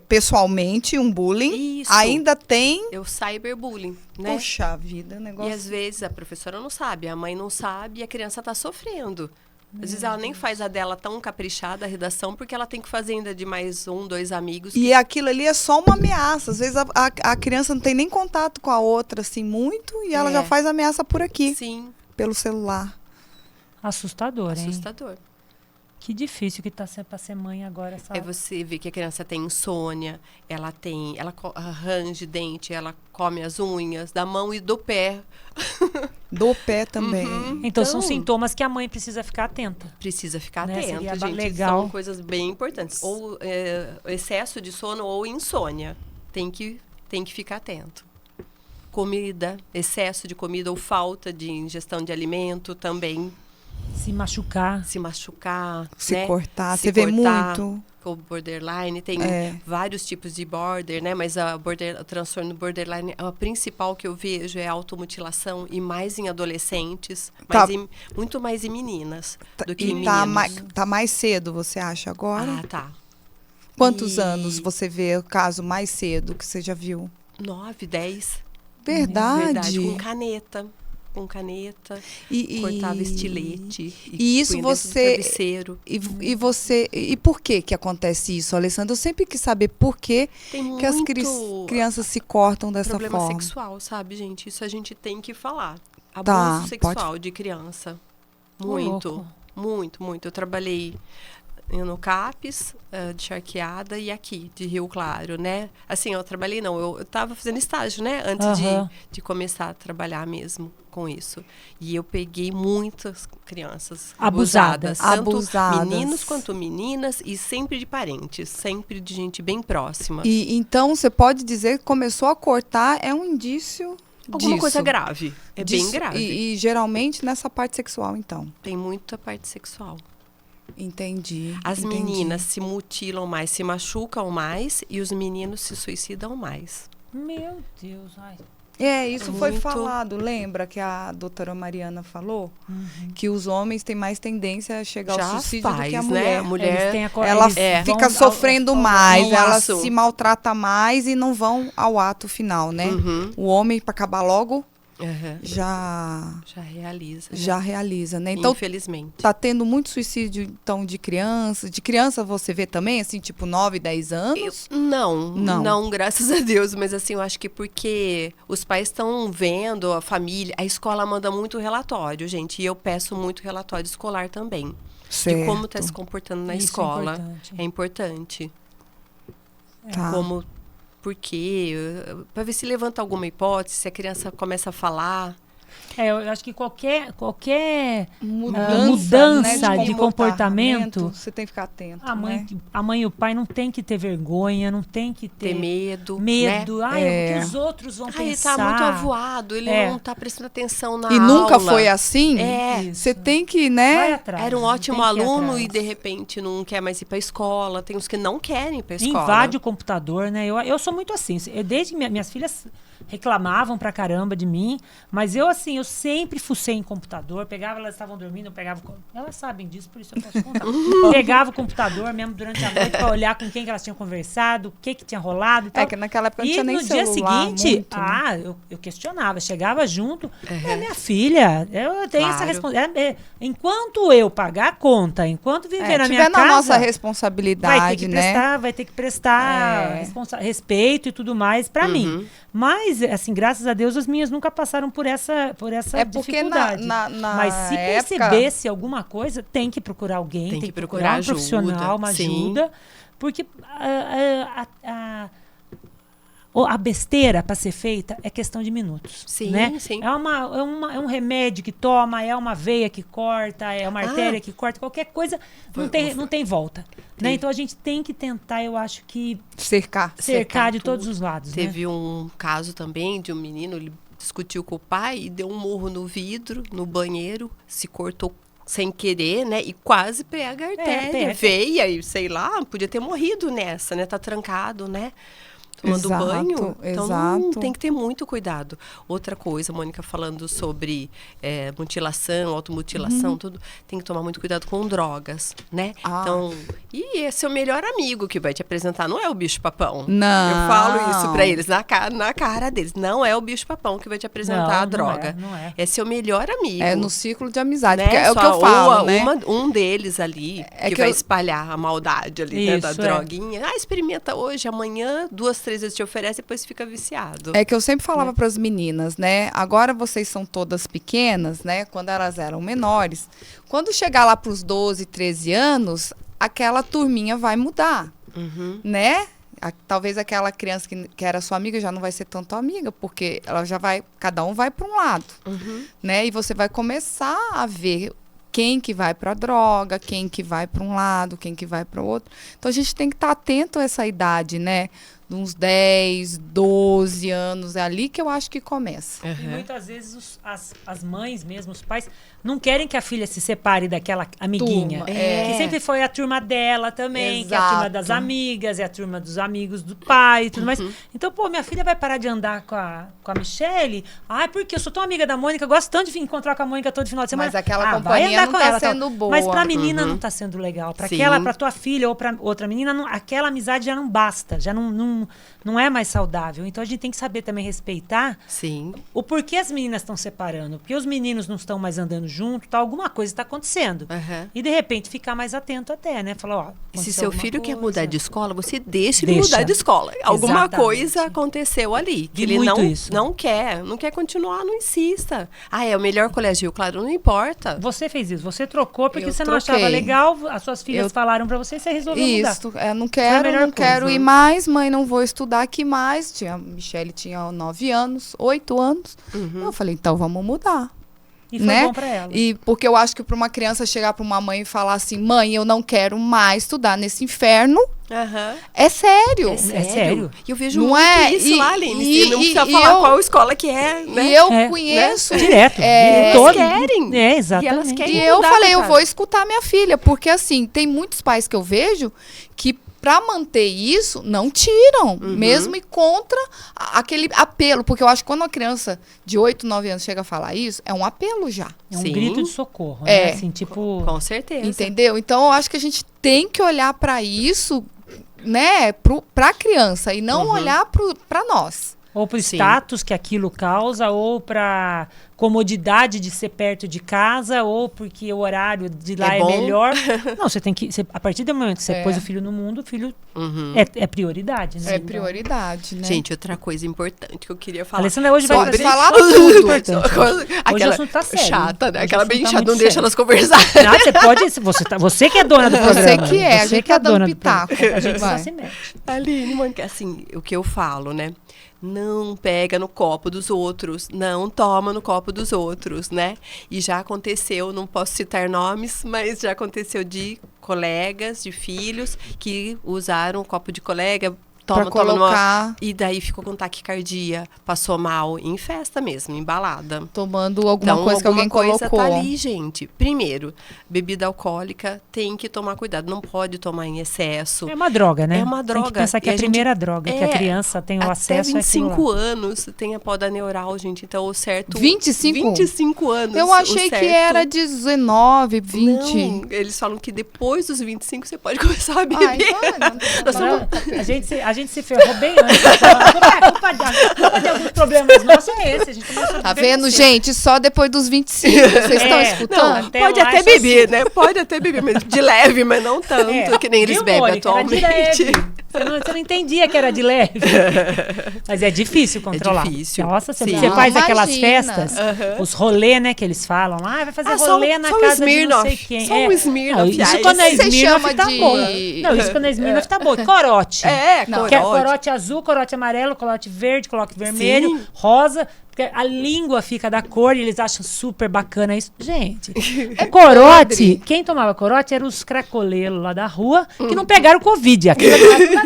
[SPEAKER 2] pessoalmente, um bullying,
[SPEAKER 3] Isso.
[SPEAKER 2] ainda tem...
[SPEAKER 3] É o cyberbullying, né?
[SPEAKER 2] Puxa vida,
[SPEAKER 3] E
[SPEAKER 2] negócio...
[SPEAKER 3] às vezes a professora não sabe, a mãe não sabe e a criança está sofrendo. Às vezes ela nem faz a dela tão caprichada, a redação, porque ela tem que fazer ainda de mais 1, 2 amigos.
[SPEAKER 2] E aquilo ali é só uma ameaça. Às vezes a criança não tem nem contato com a outra, assim, muito, e ela já faz ameaça por aqui.
[SPEAKER 3] Sim.
[SPEAKER 2] Pelo celular.
[SPEAKER 1] Assustador, hein?
[SPEAKER 3] Assustador.
[SPEAKER 1] Que difícil que tá sendo pra ser mãe agora, sabe?
[SPEAKER 3] Aí você vê que a criança tem insônia, ela arranja dente, ela come as unhas da mão e do pé.
[SPEAKER 2] Do pé também.
[SPEAKER 1] Então são sintomas que a mãe precisa ficar atenta.
[SPEAKER 3] Precisa ficar
[SPEAKER 1] Né?
[SPEAKER 3] atenta,
[SPEAKER 1] Seria
[SPEAKER 3] gente.
[SPEAKER 1] legal.
[SPEAKER 3] São coisas bem importantes. Ou excesso de sono ou insônia. Tem que ficar atento. Comida, excesso de comida ou falta de ingestão de alimento também.
[SPEAKER 1] Se machucar.
[SPEAKER 3] Se machucar,
[SPEAKER 2] Se
[SPEAKER 3] né?
[SPEAKER 2] cortar.
[SPEAKER 3] Se
[SPEAKER 2] Você vê
[SPEAKER 3] cortar.
[SPEAKER 2] muito.
[SPEAKER 3] O borderline tem vários tipos de border, né? Mas o transtorno borderline, a principal que eu vejo é a automutilação e mais em adolescentes, muito mais em meninas do que em meninos.
[SPEAKER 2] Tá mais cedo, você acha, agora?
[SPEAKER 3] Ah, tá.
[SPEAKER 2] Quantos anos você vê o caso mais cedo que você já viu?
[SPEAKER 3] 9, 10.
[SPEAKER 2] Verdade.
[SPEAKER 3] Com caneta,
[SPEAKER 2] E
[SPEAKER 3] cortava estilete.
[SPEAKER 2] E isso
[SPEAKER 3] punha dentro do travesseiro.
[SPEAKER 2] E por que acontece isso, Alessandra? Eu sempre quis saber por que as crianças se cortam dessa
[SPEAKER 3] problema
[SPEAKER 2] forma.
[SPEAKER 3] sexual, sabe, gente? Isso a gente tem que falar. Abuso
[SPEAKER 2] Tá,
[SPEAKER 3] sexual de criança. Muito, muito, muito. Eu trabalhei no CAPES, de Charqueada, e aqui, de Rio Claro, né? Assim, eu trabalhei, não, eu estava fazendo estágio, né? Antes de começar a trabalhar mesmo com isso. E eu peguei muitas crianças abusadas. Tanto meninos quanto meninas, e sempre de parentes, sempre de gente bem próxima.
[SPEAKER 2] E então, você pode dizer que começou a cortar, é um indício
[SPEAKER 3] Alguma coisa grave. É
[SPEAKER 2] disso.
[SPEAKER 3] bem grave.
[SPEAKER 2] E geralmente nessa parte sexual, então.
[SPEAKER 3] Tem muita parte sexual.
[SPEAKER 2] Entendi.
[SPEAKER 3] As meninas se mutilam mais, se machucam mais, e os meninos se suicidam mais.
[SPEAKER 1] Meu Deus, ai.
[SPEAKER 2] Isso foi falado. Lembra que a doutora Mariana falou? Que os homens têm mais tendência a chegar ao suicídio do que a mulher.
[SPEAKER 3] Né? A mulher
[SPEAKER 2] ela fica sofrendo mais, ela se maltrata mais e não vão ao ato final, né? O homem, para acabar logo, já
[SPEAKER 3] realiza.
[SPEAKER 2] Já realiza, né? Então,
[SPEAKER 3] infelizmente.
[SPEAKER 2] Tá tendo muito suicídio, então, de criança. De criança você vê também, assim, tipo 9, 10 anos?
[SPEAKER 3] Não, graças a Deus. Mas assim, eu acho que porque os pais estão vendo, a família, a escola manda muito relatório, gente. E eu peço muito relatório escolar também.
[SPEAKER 2] Certo.
[SPEAKER 3] De como tá se comportando na escola. É importante.
[SPEAKER 2] Tá.
[SPEAKER 3] Por quê? Para ver se levanta alguma hipótese, se a criança começa a falar.
[SPEAKER 1] Eu acho que qualquer
[SPEAKER 2] mudança,
[SPEAKER 1] né, de comportamento,
[SPEAKER 2] você tem que ficar atento.
[SPEAKER 1] A mãe e o pai não tem que ter vergonha, não tem que ter
[SPEAKER 3] medo.
[SPEAKER 1] Né? O que os outros vão pensar.
[SPEAKER 3] Ele tá muito avoado, ele não tá prestando atenção na aula.
[SPEAKER 2] E nunca foi assim?
[SPEAKER 1] Você
[SPEAKER 2] tem que, né?
[SPEAKER 1] Vai atrás,
[SPEAKER 3] era um ótimo aluno e de repente não quer mais ir para a escola. Tem uns que não querem ir para a escola.
[SPEAKER 1] Invade o computador, né? Eu sou muito assim. Desde que minhas filhas reclamavam pra caramba de mim, mas eu sempre fucei em computador, elas estavam dormindo, eu pegava, elas sabem disso, por isso eu posso contar. Pegava o computador mesmo durante a noite pra olhar com quem que elas tinham conversado, o que tinha rolado e tal.
[SPEAKER 2] Que naquela época não
[SPEAKER 1] e
[SPEAKER 2] tinha nem celular.
[SPEAKER 1] E no dia seguinte, né? eu questionava, chegava junto, minha filha, eu tenho essa responsabilidade. Enquanto eu pagar a conta, enquanto viver na minha casa,
[SPEAKER 2] na nossa responsabilidade,
[SPEAKER 1] vai ter que prestar respeito e tudo mais pra mim. Mas, assim, graças a Deus, as minhas nunca passaram por essa dificuldade. Mas se percebesse alguma coisa, tem que procurar alguém, tem que procurar um profissional, uma ajuda. Porque a besteira para ser feita é questão de minutos.
[SPEAKER 3] Sim,
[SPEAKER 1] né?
[SPEAKER 3] sim.
[SPEAKER 1] É um remédio que toma, é uma veia que corta, é uma artéria que corta, qualquer coisa não tem volta. Né? Então a gente tem que tentar, eu acho que cercar de todos os lados.
[SPEAKER 3] Teve um caso também de um menino, ele discutiu com o pai e deu um murro no vidro, no banheiro, se cortou sem querer, né? E quase pega a artéria, veia e sei lá, podia ter morrido nessa, né? Tá trancado, né? tomando
[SPEAKER 2] Exato,
[SPEAKER 3] banho. Então,
[SPEAKER 2] exato.
[SPEAKER 3] tem que ter muito cuidado. Outra coisa, Mônica, falando sobre mutilação, automutilação, tudo, tem que tomar muito cuidado com drogas, né? Então, e é seu melhor amigo que vai te apresentar, não é o bicho-papão.
[SPEAKER 2] Não.
[SPEAKER 3] Eu falo isso pra eles, na cara deles. Não é o bicho-papão que vai te apresentar a droga.
[SPEAKER 1] Não é.
[SPEAKER 3] É seu melhor amigo.
[SPEAKER 2] É no ciclo de amizade,
[SPEAKER 3] Né?
[SPEAKER 2] porque é o que eu falo, né?
[SPEAKER 3] Um deles ali que vai espalhar a maldade ali, né, da droguinha. Experimenta hoje, amanhã, 2, 3 vezes te oferece, depois fica viciado.
[SPEAKER 2] É que eu sempre falava para as meninas, né? Agora vocês são todas pequenas, né? Quando elas eram menores. Quando chegar lá para os 12, 13 anos, aquela turminha vai mudar, né? Talvez aquela criança que era sua amiga já não vai ser tanto amiga, porque ela já vai, cada um vai para um lado, né? E você vai começar a ver quem que vai para a droga, quem que vai para um lado, quem que vai para o outro. Então a gente tem que estar atento a essa idade, né? De uns 10, 12 anos, é ali que eu acho que começa.
[SPEAKER 1] E muitas vezes as mães mesmo, os pais, não querem que a filha se separe daquela amiguinha.
[SPEAKER 2] Turma,
[SPEAKER 1] Que sempre foi a turma dela também, que é a
[SPEAKER 2] Exato.
[SPEAKER 1] turma das amigas, é a turma dos amigos do pai e tudo mais. Então, pô, minha filha vai parar de andar com a Michele? Porque eu sou tão amiga da Mônica, gosto tanto de encontrar com a Mônica todo final de semana.
[SPEAKER 2] Mas aquela
[SPEAKER 1] vai
[SPEAKER 2] companhia
[SPEAKER 1] andar
[SPEAKER 2] não
[SPEAKER 1] com
[SPEAKER 2] tá
[SPEAKER 1] ela,
[SPEAKER 2] sendo boa.
[SPEAKER 1] Mas pra menina não tá sendo legal. Pra tua filha ou pra outra menina, aquela amizade já não basta, já não é mais saudável. Então a gente tem que saber também respeitar o porquê as meninas estão separando. Porque os meninos não estão mais andando junto, alguma coisa está acontecendo. E de repente ficar mais atento até, né? Falar,
[SPEAKER 3] e se seu filho quer mudar de escola, você deixa ele
[SPEAKER 1] Deixa.
[SPEAKER 3] mudar de escola. Alguma
[SPEAKER 1] Exatamente.
[SPEAKER 3] coisa aconteceu ali. Que ele não quer continuar, não insista. É o melhor colégio, claro, não importa.
[SPEAKER 1] Você fez isso, você trocou porque você não
[SPEAKER 2] troquei.
[SPEAKER 1] achava legal, as suas filhas falaram pra você e você resolveu mudar.
[SPEAKER 2] Isso, não
[SPEAKER 1] Foi a melhor
[SPEAKER 2] quero
[SPEAKER 1] coisa.
[SPEAKER 2] ir mais, mãe, não vou estudar aqui mais. Michele tinha 9 anos, 8 anos. Eu falei, então vamos mudar.
[SPEAKER 1] E foi bom pra ela.
[SPEAKER 2] E porque eu acho que para uma criança chegar para uma mãe e falar assim, mãe, eu não quero mais estudar nesse inferno, é sério.
[SPEAKER 1] É sério.
[SPEAKER 3] E eu vejo
[SPEAKER 2] Não
[SPEAKER 3] muito
[SPEAKER 2] é?
[SPEAKER 3] isso lá, Aline.
[SPEAKER 2] E
[SPEAKER 3] não precisa falar qual escola que é, né?
[SPEAKER 2] E eu conheço.
[SPEAKER 1] Direto.
[SPEAKER 3] Elas querem.
[SPEAKER 1] Exatamente.
[SPEAKER 3] E elas querem
[SPEAKER 2] E eu
[SPEAKER 3] mudar,
[SPEAKER 2] falei, eu
[SPEAKER 3] coitada.
[SPEAKER 2] vou escutar minha filha, porque assim, tem muitos pais que eu vejo que para manter isso, não tiram, mesmo e contra aquele apelo, porque eu acho que quando uma criança de 8, 9 anos chega a falar isso, é um apelo já.
[SPEAKER 1] É um
[SPEAKER 3] Sim.
[SPEAKER 1] grito de socorro, né? Assim, tipo...
[SPEAKER 3] Com certeza.
[SPEAKER 2] Entendeu? Então eu acho que a gente tem que olhar para isso, né, para a criança e não olhar para nós.
[SPEAKER 1] Ou pro status que aquilo causa, ou pra comodidade de ser perto de casa, ou porque o horário de lá é
[SPEAKER 3] bom.
[SPEAKER 1] melhor. Não, você tem que... a partir do momento que você pôs o filho no mundo, o filho é prioridade, né?
[SPEAKER 2] É prioridade, né?
[SPEAKER 3] Gente, outra coisa importante que eu queria falar.
[SPEAKER 1] Alessandra hoje vai
[SPEAKER 2] Pode
[SPEAKER 1] trazer...
[SPEAKER 2] falar
[SPEAKER 1] tudo
[SPEAKER 2] tudo.
[SPEAKER 1] Hoje
[SPEAKER 3] Aquela
[SPEAKER 1] o assunto tá sério.
[SPEAKER 3] chata, né?
[SPEAKER 1] Hoje
[SPEAKER 3] Aquela
[SPEAKER 1] o assunto
[SPEAKER 3] bem
[SPEAKER 1] tá
[SPEAKER 3] chata,
[SPEAKER 1] muito
[SPEAKER 3] não deixa
[SPEAKER 1] sério.
[SPEAKER 3] elas conversar.
[SPEAKER 1] Não, você pode... Você que é dona do programa.
[SPEAKER 2] que é, a
[SPEAKER 1] Você
[SPEAKER 2] gente
[SPEAKER 1] que é
[SPEAKER 2] tá dando
[SPEAKER 1] dona do
[SPEAKER 2] pitaco.
[SPEAKER 1] programa. A gente
[SPEAKER 2] Vai.
[SPEAKER 1] só se mete.
[SPEAKER 3] Aline, Mônica, assim, o que eu falo, né? Não pega no copo dos outros, não toma no copo dos outros, né? E já aconteceu, não posso citar nomes, mas já aconteceu de colegas, de filhos, que usaram o copo de colega,
[SPEAKER 2] Pra colocar,
[SPEAKER 3] e daí ficou com taquicardia, passou mal em festa mesmo, em balada.
[SPEAKER 2] tomando alguma
[SPEAKER 3] Então,
[SPEAKER 2] coisa que alguém
[SPEAKER 3] alguma coisa
[SPEAKER 2] colocou.
[SPEAKER 3] tá ali, gente. Primeiro, bebida alcoólica tem que tomar cuidado, não pode tomar em excesso.
[SPEAKER 1] É uma droga, né?
[SPEAKER 3] É uma droga.
[SPEAKER 1] Tem que pensar que
[SPEAKER 3] E
[SPEAKER 1] é a
[SPEAKER 3] a gente-
[SPEAKER 1] primeira droga, que a criança tem o
[SPEAKER 3] Até
[SPEAKER 1] acesso a
[SPEAKER 3] 25 anos tem a poda neural, gente. Então, o certo...
[SPEAKER 2] 25?
[SPEAKER 3] 25 anos.
[SPEAKER 2] Eu achei
[SPEAKER 3] o certo,
[SPEAKER 2] que era 19, 20.
[SPEAKER 3] Não, eles falam que depois dos 25 você pode começar a beber.
[SPEAKER 2] Ah, então,
[SPEAKER 3] Nós
[SPEAKER 1] Não,
[SPEAKER 3] estamos-
[SPEAKER 1] a gente se ferrou bem antes. Culpa de alguns problemas nossos é esse. A gente começou a
[SPEAKER 2] Tá
[SPEAKER 1] beber
[SPEAKER 2] vendo,
[SPEAKER 1] muito
[SPEAKER 2] gente? Só depois dos 25. Vocês estão
[SPEAKER 1] É,
[SPEAKER 2] escutando?
[SPEAKER 1] Até
[SPEAKER 3] pode
[SPEAKER 1] lá
[SPEAKER 3] até
[SPEAKER 1] é só
[SPEAKER 3] beber, né? Pode até beber, mas de leve, mas não tanto,
[SPEAKER 1] É.
[SPEAKER 3] que nem eles
[SPEAKER 1] Viu,
[SPEAKER 3] bebem
[SPEAKER 1] Mônica? Era de
[SPEAKER 3] atualmente.
[SPEAKER 1] leve. Você não entendia que era de leve. Mas é difícil controlar.
[SPEAKER 3] difícil.
[SPEAKER 1] Nossa, você
[SPEAKER 3] Sim.
[SPEAKER 1] faz
[SPEAKER 2] Não,
[SPEAKER 1] aquelas
[SPEAKER 2] imagina.
[SPEAKER 1] festas, os rolê, né, que eles falam. Vai fazer
[SPEAKER 3] só
[SPEAKER 1] rolê na
[SPEAKER 3] o
[SPEAKER 1] casa de não sei
[SPEAKER 3] Smirnoff.
[SPEAKER 1] quem.
[SPEAKER 3] Só o Smirnoff,
[SPEAKER 1] Não, isso
[SPEAKER 3] ai.
[SPEAKER 1] quando é
[SPEAKER 2] Isso você
[SPEAKER 1] Smirnoff
[SPEAKER 2] chama
[SPEAKER 1] tá
[SPEAKER 2] de-
[SPEAKER 1] bom. Não, isso quando é Smirnoff tá bom. Corote.
[SPEAKER 2] Não.
[SPEAKER 1] Que é corote azul, corote amarelo, corote verde, corote vermelho,
[SPEAKER 3] Sim.
[SPEAKER 1] rosa. Porque a língua fica da cor e eles acham super bacana isso. Gente, corote,
[SPEAKER 2] podre.
[SPEAKER 1] quem tomava corote eram os cracolelos lá da rua que não pegaram Covid. Aquilo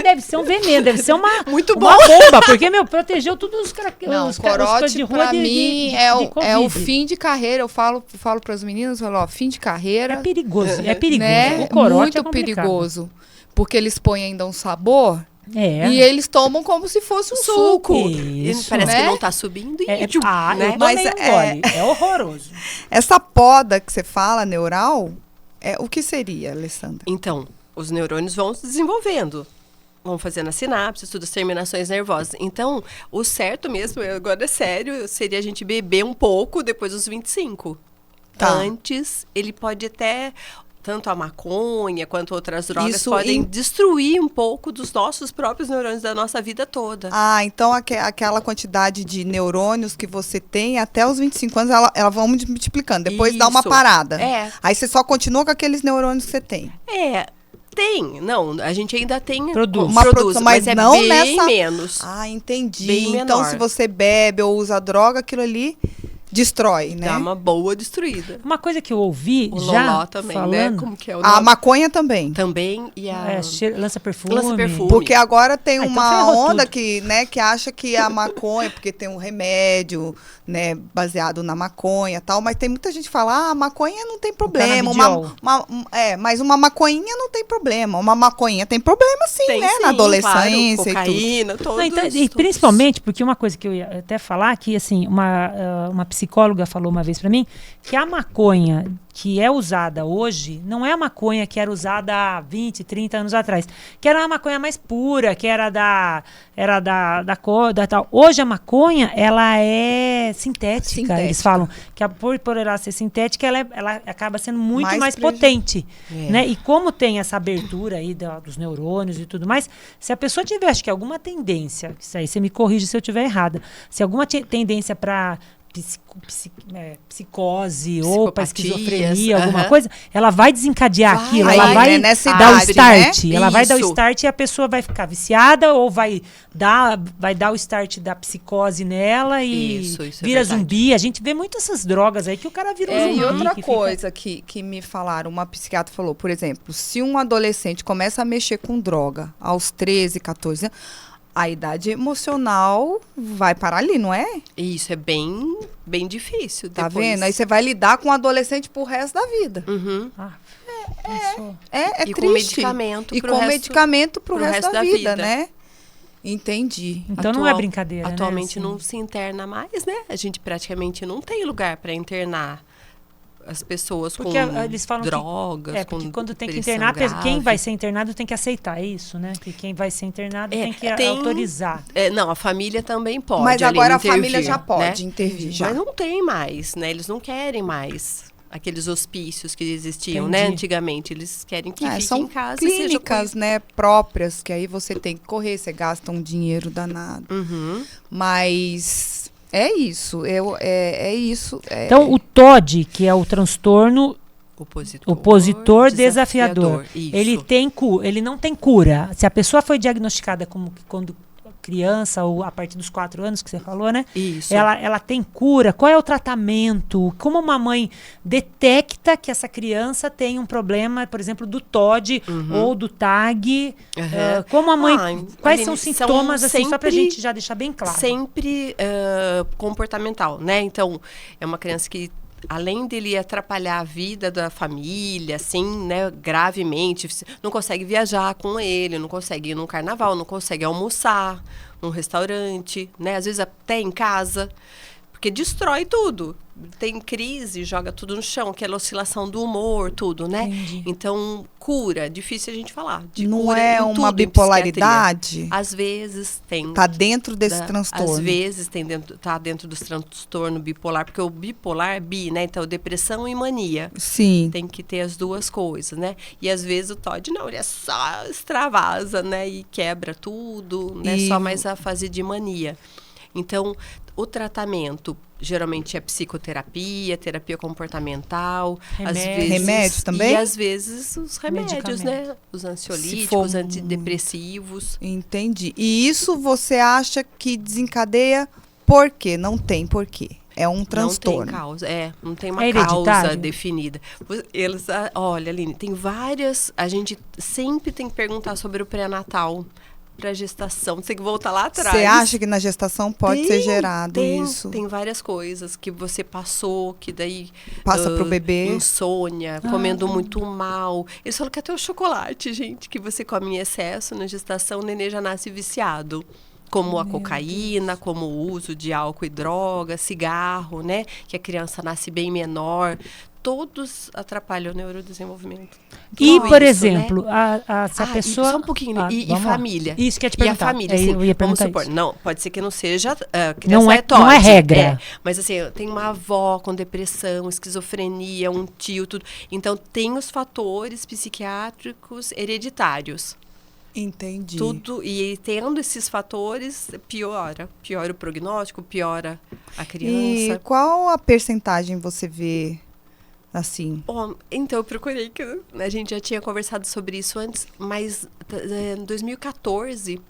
[SPEAKER 1] deve ser um veneno, deve ser uma
[SPEAKER 3] Muito
[SPEAKER 1] uma bomba, porque, protegeu todos os
[SPEAKER 2] Não,
[SPEAKER 1] os coisas
[SPEAKER 2] corote
[SPEAKER 1] de rua
[SPEAKER 2] pra mim é o
[SPEAKER 1] Covid.
[SPEAKER 2] fim de carreira. Eu falo para as meninas, falo, ó, fim de carreira.
[SPEAKER 1] É perigoso, é perigoso.
[SPEAKER 2] Né?
[SPEAKER 1] O corote
[SPEAKER 2] Muito
[SPEAKER 1] é complicado.
[SPEAKER 2] perigoso. Porque eles põem ainda um sabor, E eles tomam como se fosse um suco.
[SPEAKER 1] Isso,
[SPEAKER 3] parece
[SPEAKER 2] né?
[SPEAKER 3] que não tá subindo e
[SPEAKER 1] né?
[SPEAKER 3] né?
[SPEAKER 1] Mas é horroroso.
[SPEAKER 2] Essa poda que você fala, neural, o que seria, Alessandra?
[SPEAKER 3] Então, os neurônios vão se desenvolvendo. Vão fazendo as sinapses, tudo, as terminações nervosas. Então, o certo mesmo, agora é sério, seria a gente beber um pouco depois dos 25.
[SPEAKER 2] Tá.
[SPEAKER 3] Antes, ele pode até... Tanto a maconha quanto outras drogas
[SPEAKER 2] Isso
[SPEAKER 3] podem destruir um pouco dos nossos próprios neurônios da nossa vida toda.
[SPEAKER 2] Então aquela quantidade de neurônios que você tem até os 25 anos, ela vai multiplicando. Depois dá uma
[SPEAKER 3] Isso.
[SPEAKER 2] parada.
[SPEAKER 3] Aí
[SPEAKER 2] você só continua com aqueles neurônios que você tem.
[SPEAKER 3] Tem. Não, a gente ainda tem...
[SPEAKER 1] Produz.
[SPEAKER 2] Uma produção, mas
[SPEAKER 3] é
[SPEAKER 2] não
[SPEAKER 3] bem
[SPEAKER 2] nessa...
[SPEAKER 3] menos.
[SPEAKER 2] Entendi.
[SPEAKER 3] Bem
[SPEAKER 2] Então,
[SPEAKER 3] menor.
[SPEAKER 2] se você bebe ou usa droga, aquilo ali destrói, né?
[SPEAKER 3] Dá uma boa destruída.
[SPEAKER 1] Uma coisa que eu ouvi
[SPEAKER 3] O
[SPEAKER 1] já
[SPEAKER 3] loló também,
[SPEAKER 1] falando...
[SPEAKER 3] né? Como que é o
[SPEAKER 2] A
[SPEAKER 3] nome?
[SPEAKER 2] maconha também.
[SPEAKER 3] Também. E a...
[SPEAKER 1] lança perfume.
[SPEAKER 3] Lança perfume.
[SPEAKER 2] Porque agora tem
[SPEAKER 1] então
[SPEAKER 2] uma
[SPEAKER 1] ferrou
[SPEAKER 2] onda
[SPEAKER 1] tudo.
[SPEAKER 2] que acha que a maconha, porque tem um remédio, né, baseado na maconha e tal, mas tem muita gente que fala, a maconha não tem problema.
[SPEAKER 1] canabidiol.
[SPEAKER 2] Mas uma maconhinha não tem problema. Uma maconhinha tem problema sim,
[SPEAKER 3] Tem,
[SPEAKER 2] né?
[SPEAKER 3] sim,
[SPEAKER 2] Na adolescência
[SPEAKER 3] claro, cocaína, todos.
[SPEAKER 1] Não, então, e principalmente, porque uma coisa que eu ia até falar, que assim, uma psicóloga falou uma vez pra mim, que a maconha que é usada hoje, não é a maconha que era usada há 20, 30 anos atrás, que era uma maconha mais pura, que era da tal. Hoje a maconha, ela é sintética. Eles falam que por ela ser sintética, ela acaba sendo muito mais potente. Né? E como tem essa abertura aí dos neurônios e tudo mais, se a pessoa tiver, acho que alguma tendência, isso aí você me corrige se eu estiver errada, se alguma tendência para psicose ou para esquizofrenia, alguma coisa, ela vai desencadear aquilo, ela vai dar o start, né? Ela vai dar o start e a pessoa vai ficar viciada ou vai dar o start da psicose nela e vira zumbi. A gente vê muito essas drogas aí que o cara vira um zumbi.
[SPEAKER 2] E outra coisa que me falaram, uma psiquiatra falou, por exemplo, se um adolescente começa a mexer com droga aos 13, 14 anos, a idade emocional vai parar ali, não é?
[SPEAKER 3] Isso, é bem difícil.
[SPEAKER 2] Tá vendo? Aí você vai lidar com o adolescente pro resto da vida.
[SPEAKER 3] Uhum.
[SPEAKER 2] É
[SPEAKER 3] e
[SPEAKER 2] triste.
[SPEAKER 3] Com medicamento
[SPEAKER 2] e com medicamento pro resto da vida,
[SPEAKER 3] vida,
[SPEAKER 2] né? Entendi.
[SPEAKER 1] Então não é brincadeira,
[SPEAKER 3] atualmente
[SPEAKER 1] né?
[SPEAKER 3] não se interna mais, né? A gente praticamente não tem lugar para internar as pessoas
[SPEAKER 1] porque eles falam
[SPEAKER 3] drogas,
[SPEAKER 1] porque quando tem que internar, quem vai ser internado tem que aceitar isso, né? Que quem vai ser internado tem que autorizar.
[SPEAKER 3] Não, a família também pode.
[SPEAKER 2] Mas agora a família
[SPEAKER 3] intervir,
[SPEAKER 2] já pode
[SPEAKER 3] né?
[SPEAKER 2] intervir. Já.
[SPEAKER 3] Mas não tem mais, né? Eles não querem mais aqueles hospícios que existiam,
[SPEAKER 1] Entendi.
[SPEAKER 3] né? Antigamente. Eles querem que fique
[SPEAKER 2] são
[SPEAKER 3] em casa.
[SPEAKER 2] clínicas, né, próprias, que aí você tem que correr, você gasta um dinheiro danado.
[SPEAKER 3] Uhum.
[SPEAKER 2] Mas... é isso. É isso.
[SPEAKER 1] Então, o TOD, que é o transtorno opositor desafiador. Ele não tem cura. Se a pessoa foi diagnosticada como quando criança ou a partir dos 4 anos que você falou, né?
[SPEAKER 3] Isso.
[SPEAKER 1] Ela tem cura. Qual é o tratamento? Como uma mãe detecta que essa criança tem um problema, por exemplo, do TOD ou do TAG? Como a mãe... quais são os sintomas, assim, só pra gente já deixar bem claro?
[SPEAKER 3] Sempre comportamental, né? Então, é uma criança que além dele atrapalhar a vida da família, assim, né, gravemente, não consegue viajar com ele, não consegue ir num carnaval, não consegue almoçar num restaurante, né, às vezes até em casa, porque destrói tudo. Tem crise, joga tudo no chão, aquela oscilação do humor, tudo, né?
[SPEAKER 2] Entendi.
[SPEAKER 3] Então, cura, difícil a gente falar.
[SPEAKER 2] Não
[SPEAKER 3] cura
[SPEAKER 2] é uma bipolaridade?
[SPEAKER 3] Às vezes tem.
[SPEAKER 2] Tá dentro desse transtorno.
[SPEAKER 3] Às vezes tá dentro do transtorno bipolar, porque o bipolar é bi, né? Então, depressão e mania.
[SPEAKER 2] Sim.
[SPEAKER 3] Tem que ter as duas coisas, né? E às vezes o TOD não, ele é só extravasa, né? E quebra tudo, né? Só mais a fase de mania. Então, o tratamento geralmente é psicoterapia, terapia comportamental, às vezes
[SPEAKER 2] remédios também?
[SPEAKER 3] E às vezes os remédios, né? Os ansiolíticos, antidepressivos.
[SPEAKER 2] Entendi. E isso você acha que desencadeia por quê? Não tem porquê. É um transtorno.
[SPEAKER 3] Não tem causa, não tem uma causa definida. Olha, Aline, tem várias. A gente sempre tem que perguntar sobre o pré-natal. para gestação. Você tem que voltar lá atrás.
[SPEAKER 2] Você acha que na gestação pode ser gerado isso?
[SPEAKER 3] Tem várias coisas que você passou, que daí...
[SPEAKER 2] Passa pro bebê.
[SPEAKER 3] Insônia, comendo muito mal. Eles falam que até o chocolate, gente, que você come em excesso na gestação, o nenê já nasce viciado. Como a cocaína, como o uso de álcool e droga, cigarro, né? Que a criança nasce bem menor. Todos atrapalham o neurodesenvolvimento.
[SPEAKER 1] E, por
[SPEAKER 3] isso,
[SPEAKER 1] exemplo,
[SPEAKER 3] né?
[SPEAKER 1] se a pessoa...
[SPEAKER 3] Só um pouquinho. E
[SPEAKER 1] vamos lá.
[SPEAKER 3] família.
[SPEAKER 1] Isso que eu ia te perguntar.
[SPEAKER 3] E a família, assim,
[SPEAKER 1] eu ia
[SPEAKER 3] vamos
[SPEAKER 1] perguntar
[SPEAKER 3] supor,
[SPEAKER 1] isso.
[SPEAKER 3] não, pode ser que não seja criança
[SPEAKER 1] Não é
[SPEAKER 3] TOD,
[SPEAKER 1] regra.
[SPEAKER 3] mas assim, tem uma avó com depressão, esquizofrenia, um tio, tudo. Então, tem os fatores psiquiátricos hereditários.
[SPEAKER 2] Entendi.
[SPEAKER 3] Tudo, e tendo esses fatores, piora o prognóstico, piora a criança.
[SPEAKER 2] E qual a percentagem você vê, assim?
[SPEAKER 3] Bom, então eu procurei, que a gente já tinha conversado sobre isso antes, mas em 2014,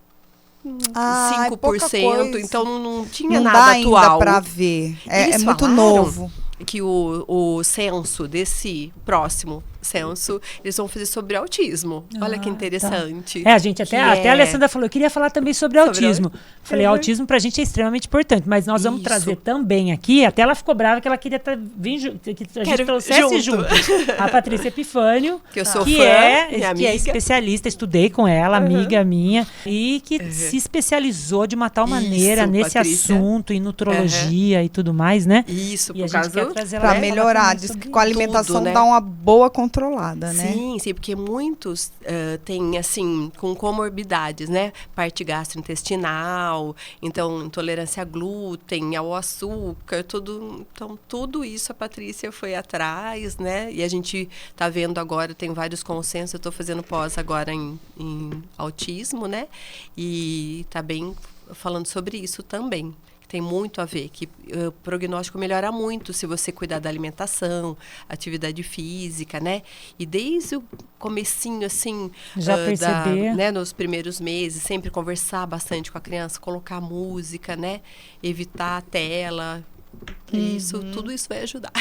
[SPEAKER 3] 5%,
[SPEAKER 2] pouca coisa.
[SPEAKER 3] então não tinha
[SPEAKER 2] Não
[SPEAKER 3] nada
[SPEAKER 2] dá
[SPEAKER 3] atual.
[SPEAKER 2] ainda para ver. É
[SPEAKER 3] Eles
[SPEAKER 2] muito
[SPEAKER 3] falaram
[SPEAKER 2] novo.
[SPEAKER 3] Que o censo desse próximo censo, eles vão fazer sobre autismo. Olha que interessante.
[SPEAKER 1] A gente até a Alessandra falou, eu queria falar também sobre autismo. Falei, autismo pra gente é extremamente importante, mas nós vamos trazer também aqui, até ela ficou brava que ela queria vir junto, que a gente trouxesse junto a Patrícia Epifânio,
[SPEAKER 3] que eu sou
[SPEAKER 1] que
[SPEAKER 3] fã,
[SPEAKER 1] é especialista, estudei com ela, amiga minha, e que se especializou de uma tal maneira nesse
[SPEAKER 3] Patrícia.
[SPEAKER 1] assunto, em nutrologia e tudo mais, né?
[SPEAKER 3] Isso,
[SPEAKER 1] E
[SPEAKER 3] por
[SPEAKER 1] a gente
[SPEAKER 3] causa
[SPEAKER 1] quer trazer ela
[SPEAKER 2] Para
[SPEAKER 1] pra
[SPEAKER 2] melhorar,
[SPEAKER 1] falar
[SPEAKER 2] diz que
[SPEAKER 1] sobre
[SPEAKER 2] com a alimentação
[SPEAKER 3] tudo, né?
[SPEAKER 2] dá uma boa controlada, né?
[SPEAKER 3] Sim, porque muitos têm, assim, com comorbidades, né? Parte gastrointestinal, então, intolerância a glúten, ao açúcar, tudo. Então, tudo isso a Patrícia foi atrás, né? E a gente tá vendo agora, tem vários consensos, eu tô fazendo pós agora em autismo, né? E tá bem falando sobre isso também. Tem muito a ver, que o prognóstico melhora muito se você cuidar da alimentação, atividade física, né? E desde o comecinho, assim,
[SPEAKER 1] já perceber,
[SPEAKER 3] né, nos primeiros meses, sempre conversar bastante com a criança, colocar música, né? Evitar a tela, tudo isso vai ajudar.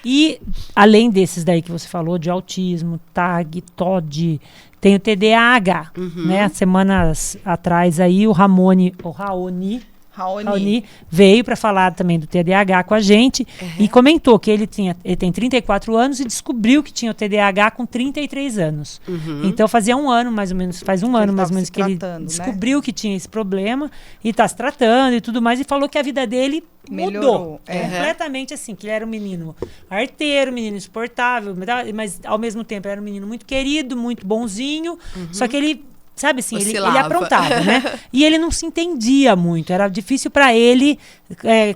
[SPEAKER 1] E, além desses daí que você falou, de autismo, TAG, TOD, tem o TDAH, né? Semanas atrás aí, o Raoni veio para falar também do TDAH com a gente e comentou que ele tem 34 anos e descobriu que tinha o TDAH com 33 anos. Então fazia um ano mais ou menos, faz um ano mais ou menos que ele descobriu que tinha esse problema e está se tratando e tudo mais, e falou que a vida dele mudou completamente, assim, que ele era um menino arteiro, um menino insuportável, mas ao mesmo tempo era um menino muito querido, muito bonzinho, só que ele, sabe assim, ele aprontava, né? E ele não se entendia muito, era difícil para ele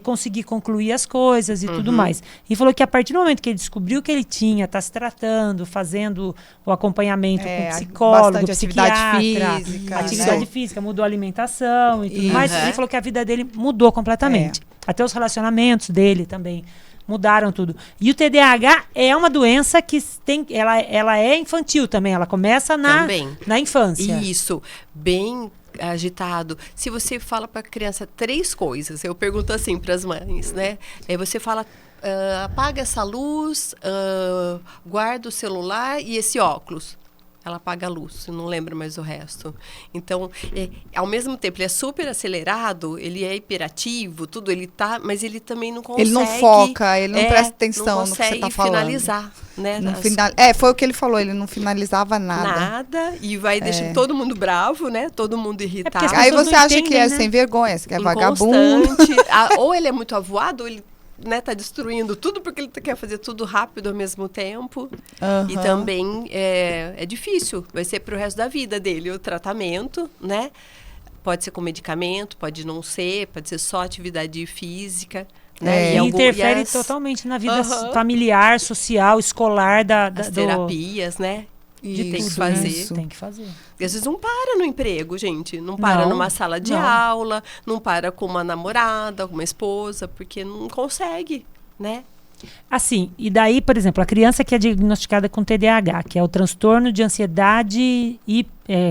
[SPEAKER 1] conseguir concluir as coisas e tudo mais. E falou que a partir do momento que ele descobriu que ele tinha, tá se tratando, fazendo o acompanhamento com psicólogo, psiquiatra, atividade física, mudou a alimentação e tudo mais, ele falou que a vida dele mudou completamente. Até os relacionamentos dele também mudaram tudo. E o TDAH é uma doença que ela é infantil também. Ela começa na infância.
[SPEAKER 3] Isso, bem agitado. Se você fala para a criança 3 coisas, eu pergunto assim para as mães, né? Você fala, apaga essa luz, guarda o celular e esse óculos. Ela apaga a luz, não lembra mais o resto. Então, ao mesmo tempo, ele é super acelerado, ele é hiperativo, tudo, mas ele também não consegue...
[SPEAKER 2] Ele não foca, ele não presta atenção no que você está falando.
[SPEAKER 3] Finalizar, né?
[SPEAKER 2] Foi o que ele falou, ele não finalizava nada.
[SPEAKER 3] Nada, e vai deixar todo mundo bravo, né? Todo mundo irritado.
[SPEAKER 2] Aí você acha que é sem vergonha, que é vagabundo.
[SPEAKER 3] Ou ele é muito avoado, ou ele... tá destruindo tudo porque ele quer fazer tudo rápido ao mesmo tempo. E também é difícil. Vai ser pro resto da vida dele o tratamento, né? Pode ser com medicamento, pode não ser, pode ser só atividade física. Né?
[SPEAKER 1] E interfere totalmente na vida familiar, social, escolar
[SPEAKER 3] as terapias, né? Tem que fazer.
[SPEAKER 1] Tem que fazer.
[SPEAKER 3] E às vezes não para no emprego, gente. Não para numa sala de aula, não para com uma namorada, com uma esposa, porque não consegue, né?
[SPEAKER 1] Assim, e daí, por exemplo, a criança que é diagnosticada com TDAH, que é o transtorno de ansiedade e...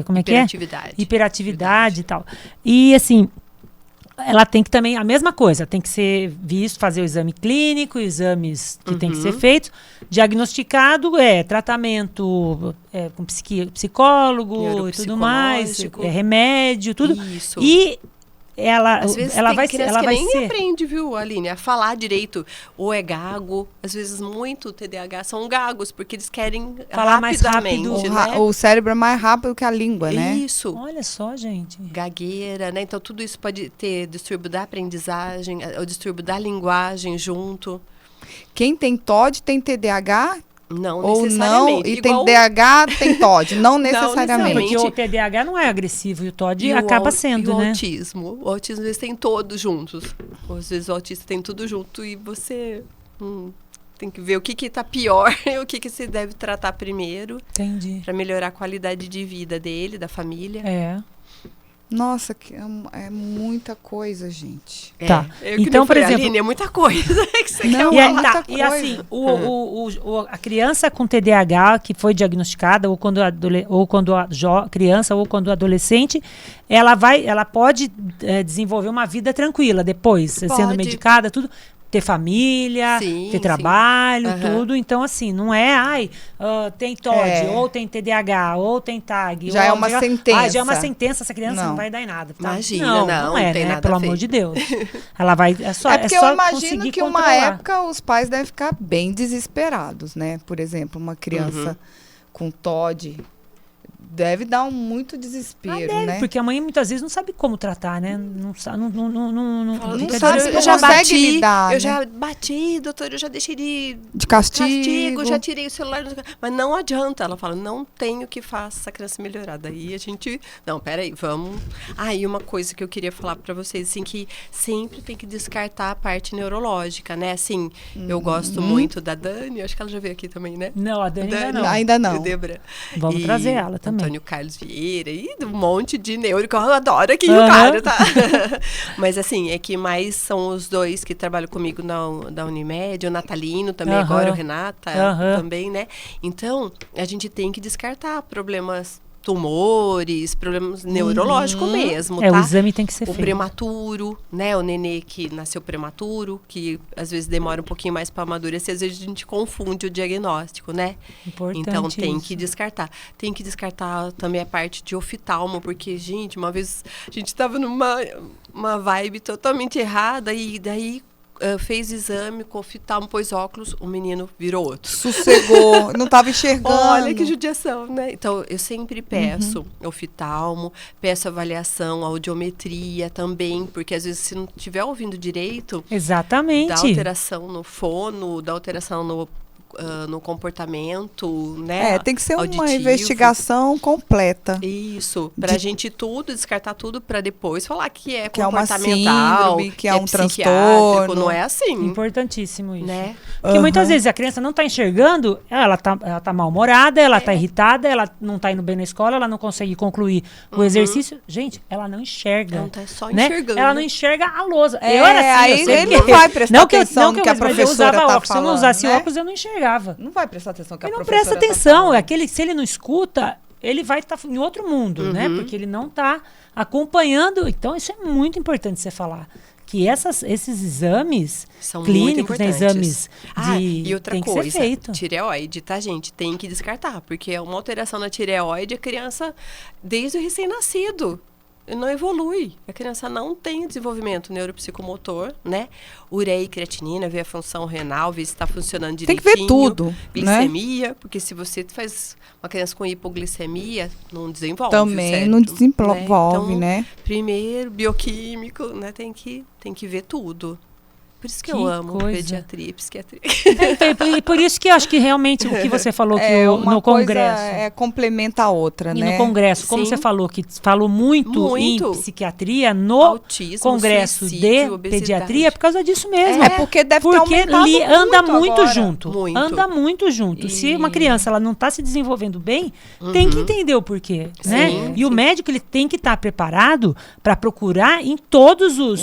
[SPEAKER 1] como é que é?
[SPEAKER 3] Hiperatividade
[SPEAKER 1] e tal. E, assim... ela tem que também, a mesma coisa, tem que ser visto, fazer o exame clínico, exames que tem que ser feitos, diagnosticado, tratamento com psicólogo e tudo mais, remédio, tudo.
[SPEAKER 3] Isso.
[SPEAKER 1] E ela vai
[SPEAKER 3] que nem aprende, viu, Aline, a falar direito. Ou é gago, às vezes muito TDAH são gagos, porque eles querem
[SPEAKER 1] falar mais rápido.
[SPEAKER 3] Né?
[SPEAKER 2] O cérebro é mais rápido que a língua, né?
[SPEAKER 3] Isso.
[SPEAKER 1] Olha só, gente.
[SPEAKER 3] Gagueira, né? Então tudo isso pode ter distúrbio da aprendizagem, o distúrbio da linguagem junto.
[SPEAKER 2] Quem tem TOD tem TDAH?
[SPEAKER 3] Não
[SPEAKER 2] ou
[SPEAKER 3] necessariamente.
[SPEAKER 2] Não, e tem DH, tem TOD, não necessariamente.
[SPEAKER 1] Porque o TDAH não é agressivo e o TOD acaba sendo,
[SPEAKER 3] né?
[SPEAKER 1] O
[SPEAKER 3] autismo, às vezes, tem todos juntos. Ou, às vezes o autista tem tudo junto e você tem que ver o que tá pior e o que se deve tratar primeiro.
[SPEAKER 1] Entendi.
[SPEAKER 3] Para melhorar a qualidade de vida dele, da família.
[SPEAKER 2] Nossa, é muita coisa, gente.
[SPEAKER 1] Tá. Então, por exemplo,
[SPEAKER 3] Aline, é muita coisa que você quer
[SPEAKER 2] falar.
[SPEAKER 1] E assim, a criança com TDAH que foi diagnosticada, ou quando criança ou quando adolescente, ela pode desenvolver uma vida tranquila depois, sendo medicada, tudo. Ter família, ter trabalho, tudo. Então, assim, não é, tem TOD, ou tem TDAH, ou tem TAG.
[SPEAKER 2] Já é uma sentença.
[SPEAKER 1] Já é uma sentença, essa criança não vai dar em nada. Tá?
[SPEAKER 3] Imagina,
[SPEAKER 1] não é,
[SPEAKER 3] tem
[SPEAKER 1] né?
[SPEAKER 3] nada
[SPEAKER 1] Pelo amor de Deus. Ela vai, é
[SPEAKER 2] porque eu imagino que uma época os pais devem ficar bem desesperados, né? Por exemplo, uma criança com TOD deve dar muito desespero, né?
[SPEAKER 1] Porque a mãe muitas vezes não sabe como tratar, né? Não sabe
[SPEAKER 3] eu já bati, lidar, eu já bati, doutor, eu já deixei de
[SPEAKER 2] castigo,
[SPEAKER 3] já tirei o celular, mas não adianta. Ela fala, não tenho que faça essa criança melhorar. Daí a gente, não, peraí, vamos. E uma coisa que eu queria falar para vocês, assim, que sempre tem que descartar a parte neurológica, né? Assim, eu gosto muito da Dani, acho que ela já veio aqui também, né?
[SPEAKER 1] Não, a Dani
[SPEAKER 2] ainda não.
[SPEAKER 3] Débora.
[SPEAKER 1] Vamos trazer ela também.
[SPEAKER 3] Antônio Carlos Vieira e um monte de neuro que eu adoro aqui, o cara, tá? Mas assim, é que mais são os dois que trabalham comigo da Unimed, o Natalino também, agora o Renata também, né? Então, a gente tem que descartar problemas tumores, problemas neurológicos mesmo, tá?
[SPEAKER 1] O exame tem que ser feito.
[SPEAKER 3] O prematuro, né? O nenê que nasceu prematuro, que às vezes demora um pouquinho mais para amadurecer, às vezes a gente confunde o diagnóstico, né?
[SPEAKER 1] Importante
[SPEAKER 3] então tem
[SPEAKER 1] isso.
[SPEAKER 3] que descartar. Tem que descartar também a parte de oftalmo, porque, gente, uma vez a gente estava numa vibe totalmente errada e daí fez exame com oftalmo, pôs óculos, o menino virou outro.
[SPEAKER 2] Sossegou, não estava enxergando.
[SPEAKER 3] Olha que judiação, né? Então, eu sempre peço oftalmo, peço avaliação, audiometria também, porque às vezes se não estiver ouvindo direito,
[SPEAKER 1] exatamente,
[SPEAKER 3] dá alteração no fono, dá alteração no comportamento, né?
[SPEAKER 2] Tem que ser
[SPEAKER 3] auditivo.
[SPEAKER 2] Uma investigação completa.
[SPEAKER 3] Isso, pra gente descartar tudo pra depois falar que é comportamental,
[SPEAKER 2] é uma síndrome, que é um transtorno.
[SPEAKER 3] Não é assim.
[SPEAKER 1] Importantíssimo isso.
[SPEAKER 3] Né?
[SPEAKER 1] Porque muitas vezes a criança não tá enxergando, ela tá mal-humorada, ela tá irritada, ela não tá indo bem na escola, ela não consegue concluir o exercício. Gente, ela não enxerga.
[SPEAKER 3] Não tá só
[SPEAKER 1] né?
[SPEAKER 3] enxergando.
[SPEAKER 1] Ela não enxerga a lousa.
[SPEAKER 2] Eu era assim,
[SPEAKER 1] aí
[SPEAKER 2] ele não vai prestar atenção no que a professora
[SPEAKER 1] eu usava
[SPEAKER 2] tá
[SPEAKER 1] óculos.
[SPEAKER 2] falando,
[SPEAKER 1] Se eu não usasse
[SPEAKER 2] né?
[SPEAKER 1] óculos, eu não enxergava.
[SPEAKER 2] Não vai prestar atenção que a
[SPEAKER 1] ele não
[SPEAKER 2] professora
[SPEAKER 1] presta atenção.
[SPEAKER 2] tá falando.
[SPEAKER 1] Se ele não escuta, ele vai estar em outro mundo, né? Porque ele não está acompanhando. Então, isso é muito importante você falar. Que esses exames
[SPEAKER 3] são
[SPEAKER 1] clínicos, né, exames
[SPEAKER 3] e outra
[SPEAKER 1] tem
[SPEAKER 3] coisa,
[SPEAKER 1] que ser feito.
[SPEAKER 3] Tireoide, tá, gente? Tem que descartar, porque é uma alteração na tireoide, a criança, desde o recém-nascido, não evolui. A criança não tem desenvolvimento neuropsicomotor, né? Ureia e creatinina, ver a função renal, ver se está funcionando direitinho.
[SPEAKER 2] Tem que ver tudo,
[SPEAKER 3] glicemia, né? Porque se você faz uma criança com hipoglicemia, não desenvolve.
[SPEAKER 2] Também não desenvolve, né?
[SPEAKER 3] Primeiro, bioquímico, né? Tem que ver tudo. Por isso que eu amo pediatria e psiquiatria.
[SPEAKER 1] E por isso que eu acho que realmente o que você falou que no congresso
[SPEAKER 2] complementa a outra,
[SPEAKER 1] e
[SPEAKER 2] né?
[SPEAKER 1] no congresso, como você falou, que falou muito em psiquiatria no autismo, congresso de pediatria, por causa disso mesmo.
[SPEAKER 2] Porque deve ter aumentado
[SPEAKER 1] anda muito
[SPEAKER 2] agora.
[SPEAKER 1] junto. Anda muito junto. Se uma criança ela não está se desenvolvendo bem, tem que entender o porquê, né? E o médico ele tem que estar preparado para procurar em todos os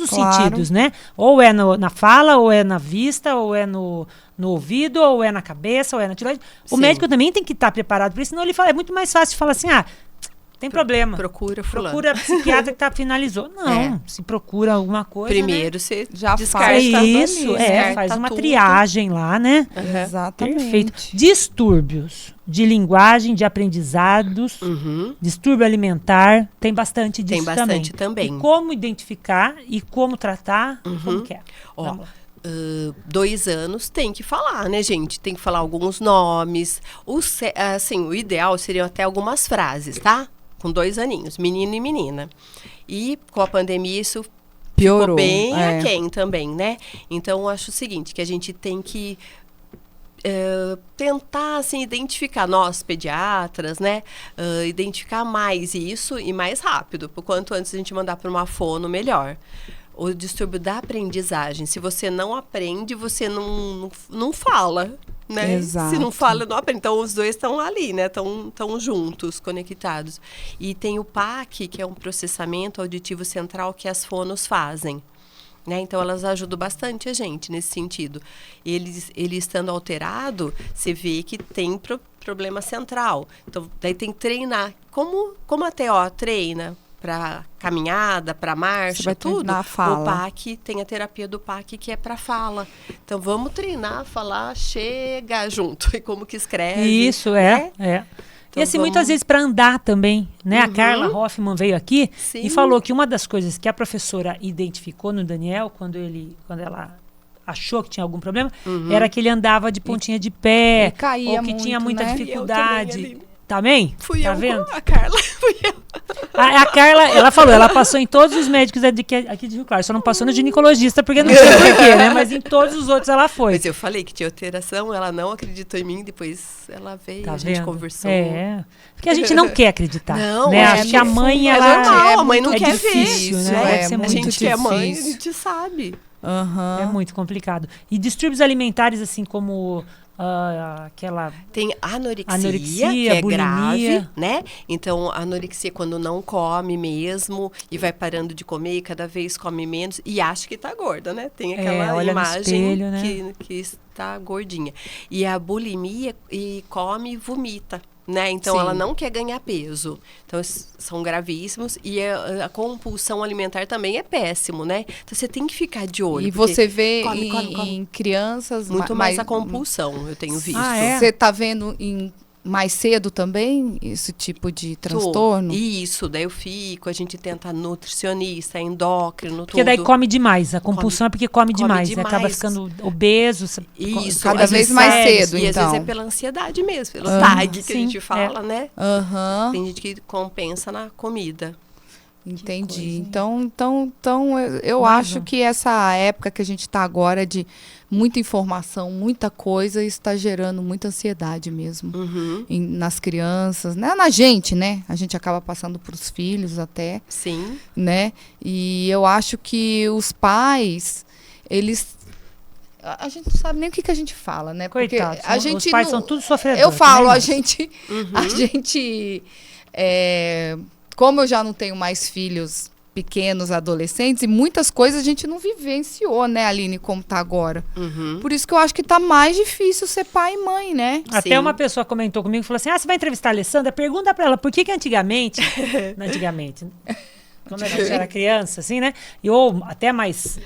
[SPEAKER 1] sentidos, né? Ou é na fala, ou é na vista, ou é no ouvido, ou é na cabeça, ou é na tireoide. O médico também tem que estar preparado para isso, senão ele fala, é muito mais fácil falar assim, tem problema.
[SPEAKER 3] Procura fulano.
[SPEAKER 1] Procura a psiquiatra que finalizou. Não, se procura alguma coisa,
[SPEAKER 3] primeiro
[SPEAKER 1] né?
[SPEAKER 3] você
[SPEAKER 2] já
[SPEAKER 3] descarta.
[SPEAKER 2] faz
[SPEAKER 1] Isso, faz uma triagem lá, né?
[SPEAKER 2] Exatamente.
[SPEAKER 1] Perfeito. Distúrbios de linguagem, de aprendizados, distúrbio alimentar, tem bastante disso também.
[SPEAKER 3] Tem bastante também.
[SPEAKER 1] E como identificar e como tratar, como que é?
[SPEAKER 3] Ó, 2 anos tem que falar, né, gente? Tem que falar alguns nomes. O ideal seriam até algumas frases, tá? Com 2 aninhos, menino e menina. E com a pandemia isso
[SPEAKER 2] piorou.
[SPEAKER 3] Ficou bem aquém também, né? Então, eu acho o seguinte, que a gente tem que tentar, assim, identificar, nós, pediatras, né? Identificar mais isso e mais rápido. Por quanto antes a gente mandar para uma fono, melhor. O distúrbio da aprendizagem. Se você não aprende, você não fala, né?
[SPEAKER 2] Exato.
[SPEAKER 3] Se não fala, não aprende. Então, os dois estão ali, né? Estão juntos, conectados. E tem o PAC, que é um processamento auditivo central que as fonos fazem. Né? Então, elas ajudam bastante a gente nesse sentido. Ele estando alterado, você vê que tem problema central. Então, daí tem que treinar. Como a TO treina para caminhada, para marcha, tudo, o PAC tem a terapia do PAC que é para fala. Então, vamos treinar, falar, chega junto. E como que escreve.
[SPEAKER 1] Isso, né? Então, e assim, muitas vezes para andar também, né? A Carla Hoffman veio aqui e falou que uma das coisas que a professora identificou no Daniel, quando ela achou que tinha algum problema, era que ele andava de pontinha de pé, ou que tinha muita dificuldade. Também?
[SPEAKER 3] Fui
[SPEAKER 1] tá
[SPEAKER 3] eu,
[SPEAKER 1] vendo?
[SPEAKER 3] A Carla, fui eu.
[SPEAKER 1] A Carla, ela falou, ela passou em todos os médicos aqui de Rio Claro, só não passou no ginecologista, porque não sei porquê, né? Mas em todos os outros ela foi.
[SPEAKER 3] Mas eu falei que tinha alteração, ela não acreditou em mim, depois ela veio, a gente conversou.
[SPEAKER 1] Porque a gente não quer acreditar.
[SPEAKER 3] Não,
[SPEAKER 1] né? Acho que a mãe, ela...
[SPEAKER 3] É normal, a mãe não quer
[SPEAKER 1] difícil,
[SPEAKER 3] ver.
[SPEAKER 1] Né?
[SPEAKER 3] Deve
[SPEAKER 1] ser
[SPEAKER 3] a
[SPEAKER 1] muito
[SPEAKER 3] gente
[SPEAKER 1] difícil.
[SPEAKER 3] que é mãe, a gente sabe.
[SPEAKER 1] É muito complicado. E distúrbios alimentares, assim, como... aquela
[SPEAKER 3] tem anorexia que é
[SPEAKER 1] bulimia.
[SPEAKER 3] grave, né? Então, a anorexia quando não come mesmo e vai parando de comer e cada vez come menos e acha que tá gorda, né? Tem aquela imagem
[SPEAKER 1] espelho, né?
[SPEAKER 3] que está gordinha. E a bulimia e come e vomita. Né? Então, ela não quer ganhar peso. Então, são gravíssimos. E a compulsão alimentar também é péssimo, né? Então, você tem que ficar de olho.
[SPEAKER 2] E você vê em crianças...
[SPEAKER 3] Muito mais a compulsão, eu tenho visto.
[SPEAKER 2] Você está vendo mais cedo também esse tipo de transtorno?
[SPEAKER 3] Isso, daí a gente tenta nutricionista, endócrino, tudo.
[SPEAKER 1] Porque daí come demais. A compulsão é porque come demais. Acaba ficando obeso.
[SPEAKER 2] Isso, cada vez mais cedo,
[SPEAKER 3] e
[SPEAKER 2] então.
[SPEAKER 3] às vezes é pela ansiedade mesmo, pelo TAG que a gente fala, né? Tem gente que compensa na comida.
[SPEAKER 2] Entendi. Então eu acho que essa época que a gente está agora de muita informação, muita coisa, está gerando muita ansiedade mesmo nas crianças, né? Na gente, né? A gente acaba passando para os filhos até.
[SPEAKER 3] Sim.
[SPEAKER 2] Né? E eu acho que os pais, a gente não sabe nem o que a gente fala, né? Porque
[SPEAKER 1] os pais são tudo sofredores.
[SPEAKER 2] Eu falo,
[SPEAKER 1] né?
[SPEAKER 2] a gente como eu já não tenho mais filhos pequenos, adolescentes, e muitas coisas a gente não vivenciou, né, Aline, como tá agora. Por isso que eu acho que tá mais difícil ser pai e mãe, né?
[SPEAKER 1] Até uma pessoa comentou comigo e falou assim, você vai entrevistar a Alessandra? Pergunta pra ela por que antigamente... quando a gente era criança, assim, né? Ou até mais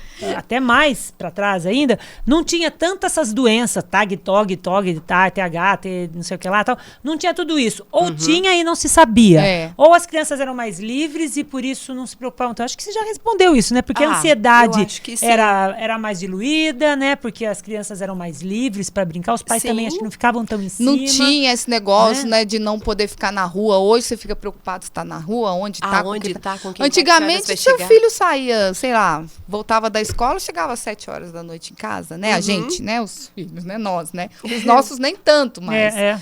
[SPEAKER 1] para trás ainda, não tinha tantas essas doenças, TAG, TOG, TH, não sei o que lá, tal. Não tinha tudo isso. Ou tinha e não se sabia. Ou as crianças eram mais livres e por isso não se preocupavam. Então, acho que você já respondeu isso, né? Porque a ansiedade era mais diluída, né? Porque as crianças eram mais livres para brincar. Os pais também acho que não ficavam tão em cima.
[SPEAKER 2] Não tinha esse negócio, né? De não poder ficar na rua. Hoje você fica preocupado se tá na rua, onde tá,
[SPEAKER 3] com quem
[SPEAKER 2] antigamente, seu filho saía, sei lá, voltava da escola, chegava às 7 horas da noite em casa, né? A gente, né? Os filhos, né? Nós, né? Os nossos nem tanto, mas...
[SPEAKER 1] a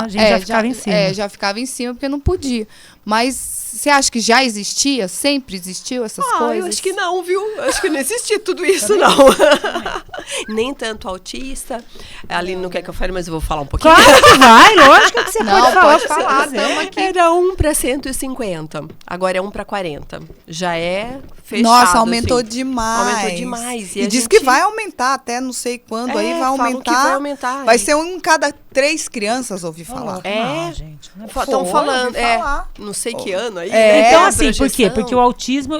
[SPEAKER 1] gente já ficava em cima.
[SPEAKER 2] Já ficava em cima porque não podia. Mas você acha que já existia? Sempre existiu essas coisas?
[SPEAKER 3] Eu acho que não, viu? Acho que não existia tudo isso, não. nem tanto autista. A Aline não quer que eu fale, mas eu vou falar um pouquinho.
[SPEAKER 1] Claro que vai, lógico que você
[SPEAKER 2] Não,
[SPEAKER 1] pode falar.
[SPEAKER 2] pode falar,
[SPEAKER 1] né?
[SPEAKER 3] Era 1 para 150, agora é 1 para 40. Já é fechado.
[SPEAKER 2] Nossa, aumentou
[SPEAKER 3] assim.
[SPEAKER 2] demais.
[SPEAKER 3] Aumentou demais.
[SPEAKER 2] E
[SPEAKER 3] a
[SPEAKER 2] diz
[SPEAKER 3] gente-
[SPEAKER 2] que vai aumentar até não sei quando, aí vai
[SPEAKER 3] falam
[SPEAKER 2] aumentar.
[SPEAKER 3] que vai aumentar.
[SPEAKER 2] Vai ser em cada 3 crianças, ouvi falar.
[SPEAKER 3] É.
[SPEAKER 1] Não, gente. Não é
[SPEAKER 3] Estão
[SPEAKER 2] Foi,
[SPEAKER 3] falando,
[SPEAKER 2] ouvi falar.
[SPEAKER 3] não sei que ano aí.
[SPEAKER 2] É.
[SPEAKER 3] né,
[SPEAKER 1] Então,
[SPEAKER 3] a
[SPEAKER 1] assim, por quê?
[SPEAKER 3] projeção.
[SPEAKER 1] Porque o autismo,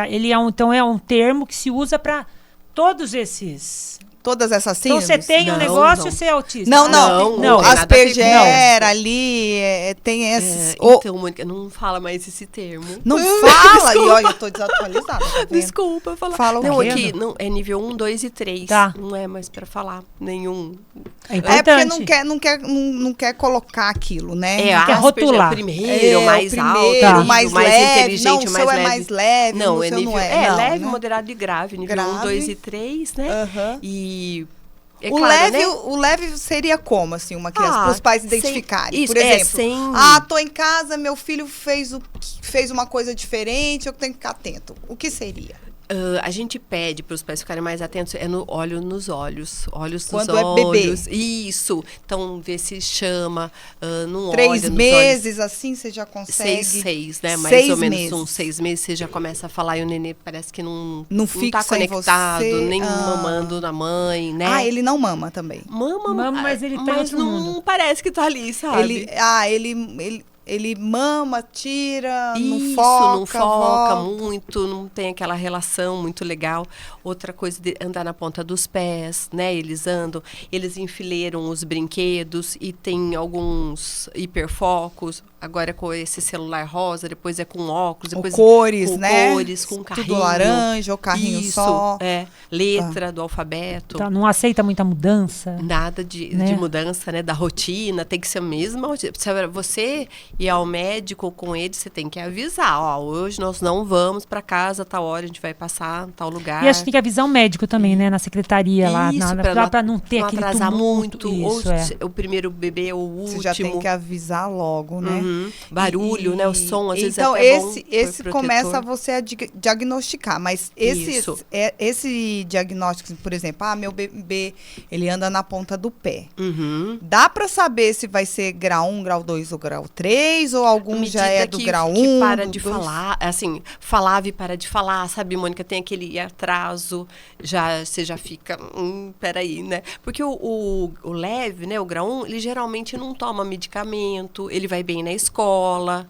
[SPEAKER 1] ele é um termo que se usa para todos esses.
[SPEAKER 2] Todas essas
[SPEAKER 1] Então,
[SPEAKER 2] síndromes?
[SPEAKER 1] você tem um
[SPEAKER 3] Não,
[SPEAKER 1] negócio,
[SPEAKER 3] não.
[SPEAKER 1] você é autista.
[SPEAKER 2] Não,
[SPEAKER 3] Não,
[SPEAKER 1] não.
[SPEAKER 3] tem nada a ver com
[SPEAKER 2] Asperger ali, tem esses...
[SPEAKER 3] Então, Mônica, não fala mais esse termo.
[SPEAKER 2] Não fala! E olha, eu tô desatualizada. Tá vendo?
[SPEAKER 3] Desculpa falar.
[SPEAKER 2] Fala o
[SPEAKER 3] não,
[SPEAKER 2] quê?
[SPEAKER 3] aqui não, é nível 1, 2 e 3.
[SPEAKER 1] Tá.
[SPEAKER 3] Não é mais pra falar nenhum.
[SPEAKER 1] É
[SPEAKER 2] É
[SPEAKER 1] importante.
[SPEAKER 2] porque não quer colocar aquilo, né?
[SPEAKER 3] É,
[SPEAKER 1] quer
[SPEAKER 3] Asperger
[SPEAKER 1] rotular.
[SPEAKER 3] é o primeiro,
[SPEAKER 2] É,
[SPEAKER 3] mais
[SPEAKER 2] o primeiro,
[SPEAKER 3] alto,
[SPEAKER 1] Tá.
[SPEAKER 2] mais
[SPEAKER 3] mais
[SPEAKER 2] leve.
[SPEAKER 3] inteligente,
[SPEAKER 2] Não, o
[SPEAKER 3] mais
[SPEAKER 2] seu
[SPEAKER 3] leve.
[SPEAKER 2] é mais leve,
[SPEAKER 3] Não,
[SPEAKER 2] o
[SPEAKER 3] é
[SPEAKER 2] seu
[SPEAKER 3] nível
[SPEAKER 2] não é. Não,
[SPEAKER 3] leve,
[SPEAKER 2] né?
[SPEAKER 3] moderado e grave. Nível 1,
[SPEAKER 2] Grave.
[SPEAKER 3] 2 e 3, né?
[SPEAKER 2] Aham.
[SPEAKER 3] E é
[SPEAKER 2] O,
[SPEAKER 3] claro,
[SPEAKER 2] leve,
[SPEAKER 3] né?
[SPEAKER 2] o leve seria como, assim, uma criança?
[SPEAKER 3] Ah,
[SPEAKER 2] Para os pais
[SPEAKER 3] sem-
[SPEAKER 2] identificarem.
[SPEAKER 3] isso,
[SPEAKER 2] Por exemplo,
[SPEAKER 3] sem-
[SPEAKER 2] tô em casa, meu filho fez uma coisa diferente, eu tenho que ficar atento. O que seria?
[SPEAKER 3] A gente pede para os pais ficarem mais atentos, olho nos olhos, olhos
[SPEAKER 2] Quando
[SPEAKER 3] nos
[SPEAKER 2] é bebê.
[SPEAKER 3] olhos. Isso. Então, ver se chama, não
[SPEAKER 2] 3
[SPEAKER 3] olha nos
[SPEAKER 2] meses, assim, você já
[SPEAKER 3] olhos.
[SPEAKER 2] consegue?
[SPEAKER 3] 6, né? Mais
[SPEAKER 2] 6
[SPEAKER 3] ou menos
[SPEAKER 2] meses.
[SPEAKER 3] uns 6 meses, você já começa a falar e o nenê parece que não
[SPEAKER 2] fixa
[SPEAKER 3] tá
[SPEAKER 2] em
[SPEAKER 3] conectado,
[SPEAKER 2] você.
[SPEAKER 3] nem
[SPEAKER 2] Ah.
[SPEAKER 3] mamando na mãe, né?
[SPEAKER 2] Ah, ele não mama também.
[SPEAKER 3] Mama,
[SPEAKER 1] mas ele tá em
[SPEAKER 3] mas
[SPEAKER 1] outro
[SPEAKER 3] não
[SPEAKER 1] mundo.
[SPEAKER 3] parece que tá ali, sabe?
[SPEAKER 2] Ele mama, tira, não
[SPEAKER 3] Isso,
[SPEAKER 2] foca,
[SPEAKER 3] não foca
[SPEAKER 2] volta.
[SPEAKER 3] muito, não tem aquela relação muito legal. Outra coisa de andar na ponta dos pés, né? Eles andam, eles enfileiram os brinquedos e tem alguns hiperfocos. Agora é com esse celular rosa, depois é com óculos,
[SPEAKER 2] Ou
[SPEAKER 3] depois
[SPEAKER 2] cores,
[SPEAKER 3] com
[SPEAKER 2] né?
[SPEAKER 3] cores, com carrinho.
[SPEAKER 2] Tudo laranja, ou carrinho
[SPEAKER 3] Isso,
[SPEAKER 2] só.
[SPEAKER 3] letra do alfabeto.
[SPEAKER 1] Tá, não aceita muita mudança.
[SPEAKER 3] Nada de
[SPEAKER 1] Né?
[SPEAKER 3] mudança, né? Da rotina, tem que ser a mesma rotina. Se você ir ao médico com ele, você tem que avisar. Ó, hoje nós não vamos para casa, tal hora a gente vai passar em tal lugar.
[SPEAKER 1] E acho que tem que avisar o médico também, né? Na secretaria lá.
[SPEAKER 3] Isso,
[SPEAKER 1] Pra não ter
[SPEAKER 3] não
[SPEAKER 1] aquele
[SPEAKER 3] atrasar
[SPEAKER 1] tumulto.
[SPEAKER 3] muito.
[SPEAKER 1] Isso,
[SPEAKER 3] ou
[SPEAKER 1] é.
[SPEAKER 3] o primeiro bebê ou o último.
[SPEAKER 2] Você já tem que avisar logo, né?
[SPEAKER 3] Uhum. Barulho, né? O som, às vezes
[SPEAKER 2] então,
[SPEAKER 3] é até bom
[SPEAKER 2] esse
[SPEAKER 3] pro
[SPEAKER 2] começa
[SPEAKER 3] protetor.
[SPEAKER 2] você a diagnosticar, mas
[SPEAKER 3] Isso.
[SPEAKER 2] esse diagnóstico, por exemplo, meu bebê, ele anda na ponta do pé.
[SPEAKER 3] Uhum.
[SPEAKER 2] Dá pra saber se vai ser grau 1, grau 2 ou grau 3, ou algum já é do grau 1?
[SPEAKER 3] Que para
[SPEAKER 2] do
[SPEAKER 3] de
[SPEAKER 2] 2?
[SPEAKER 3] falar, assim, falava e para de falar, sabe, Mônica? Tem aquele atraso, você já fica, peraí, né? Porque o leve, né, o grau 1, ele geralmente não toma medicamento, ele vai bem na escola.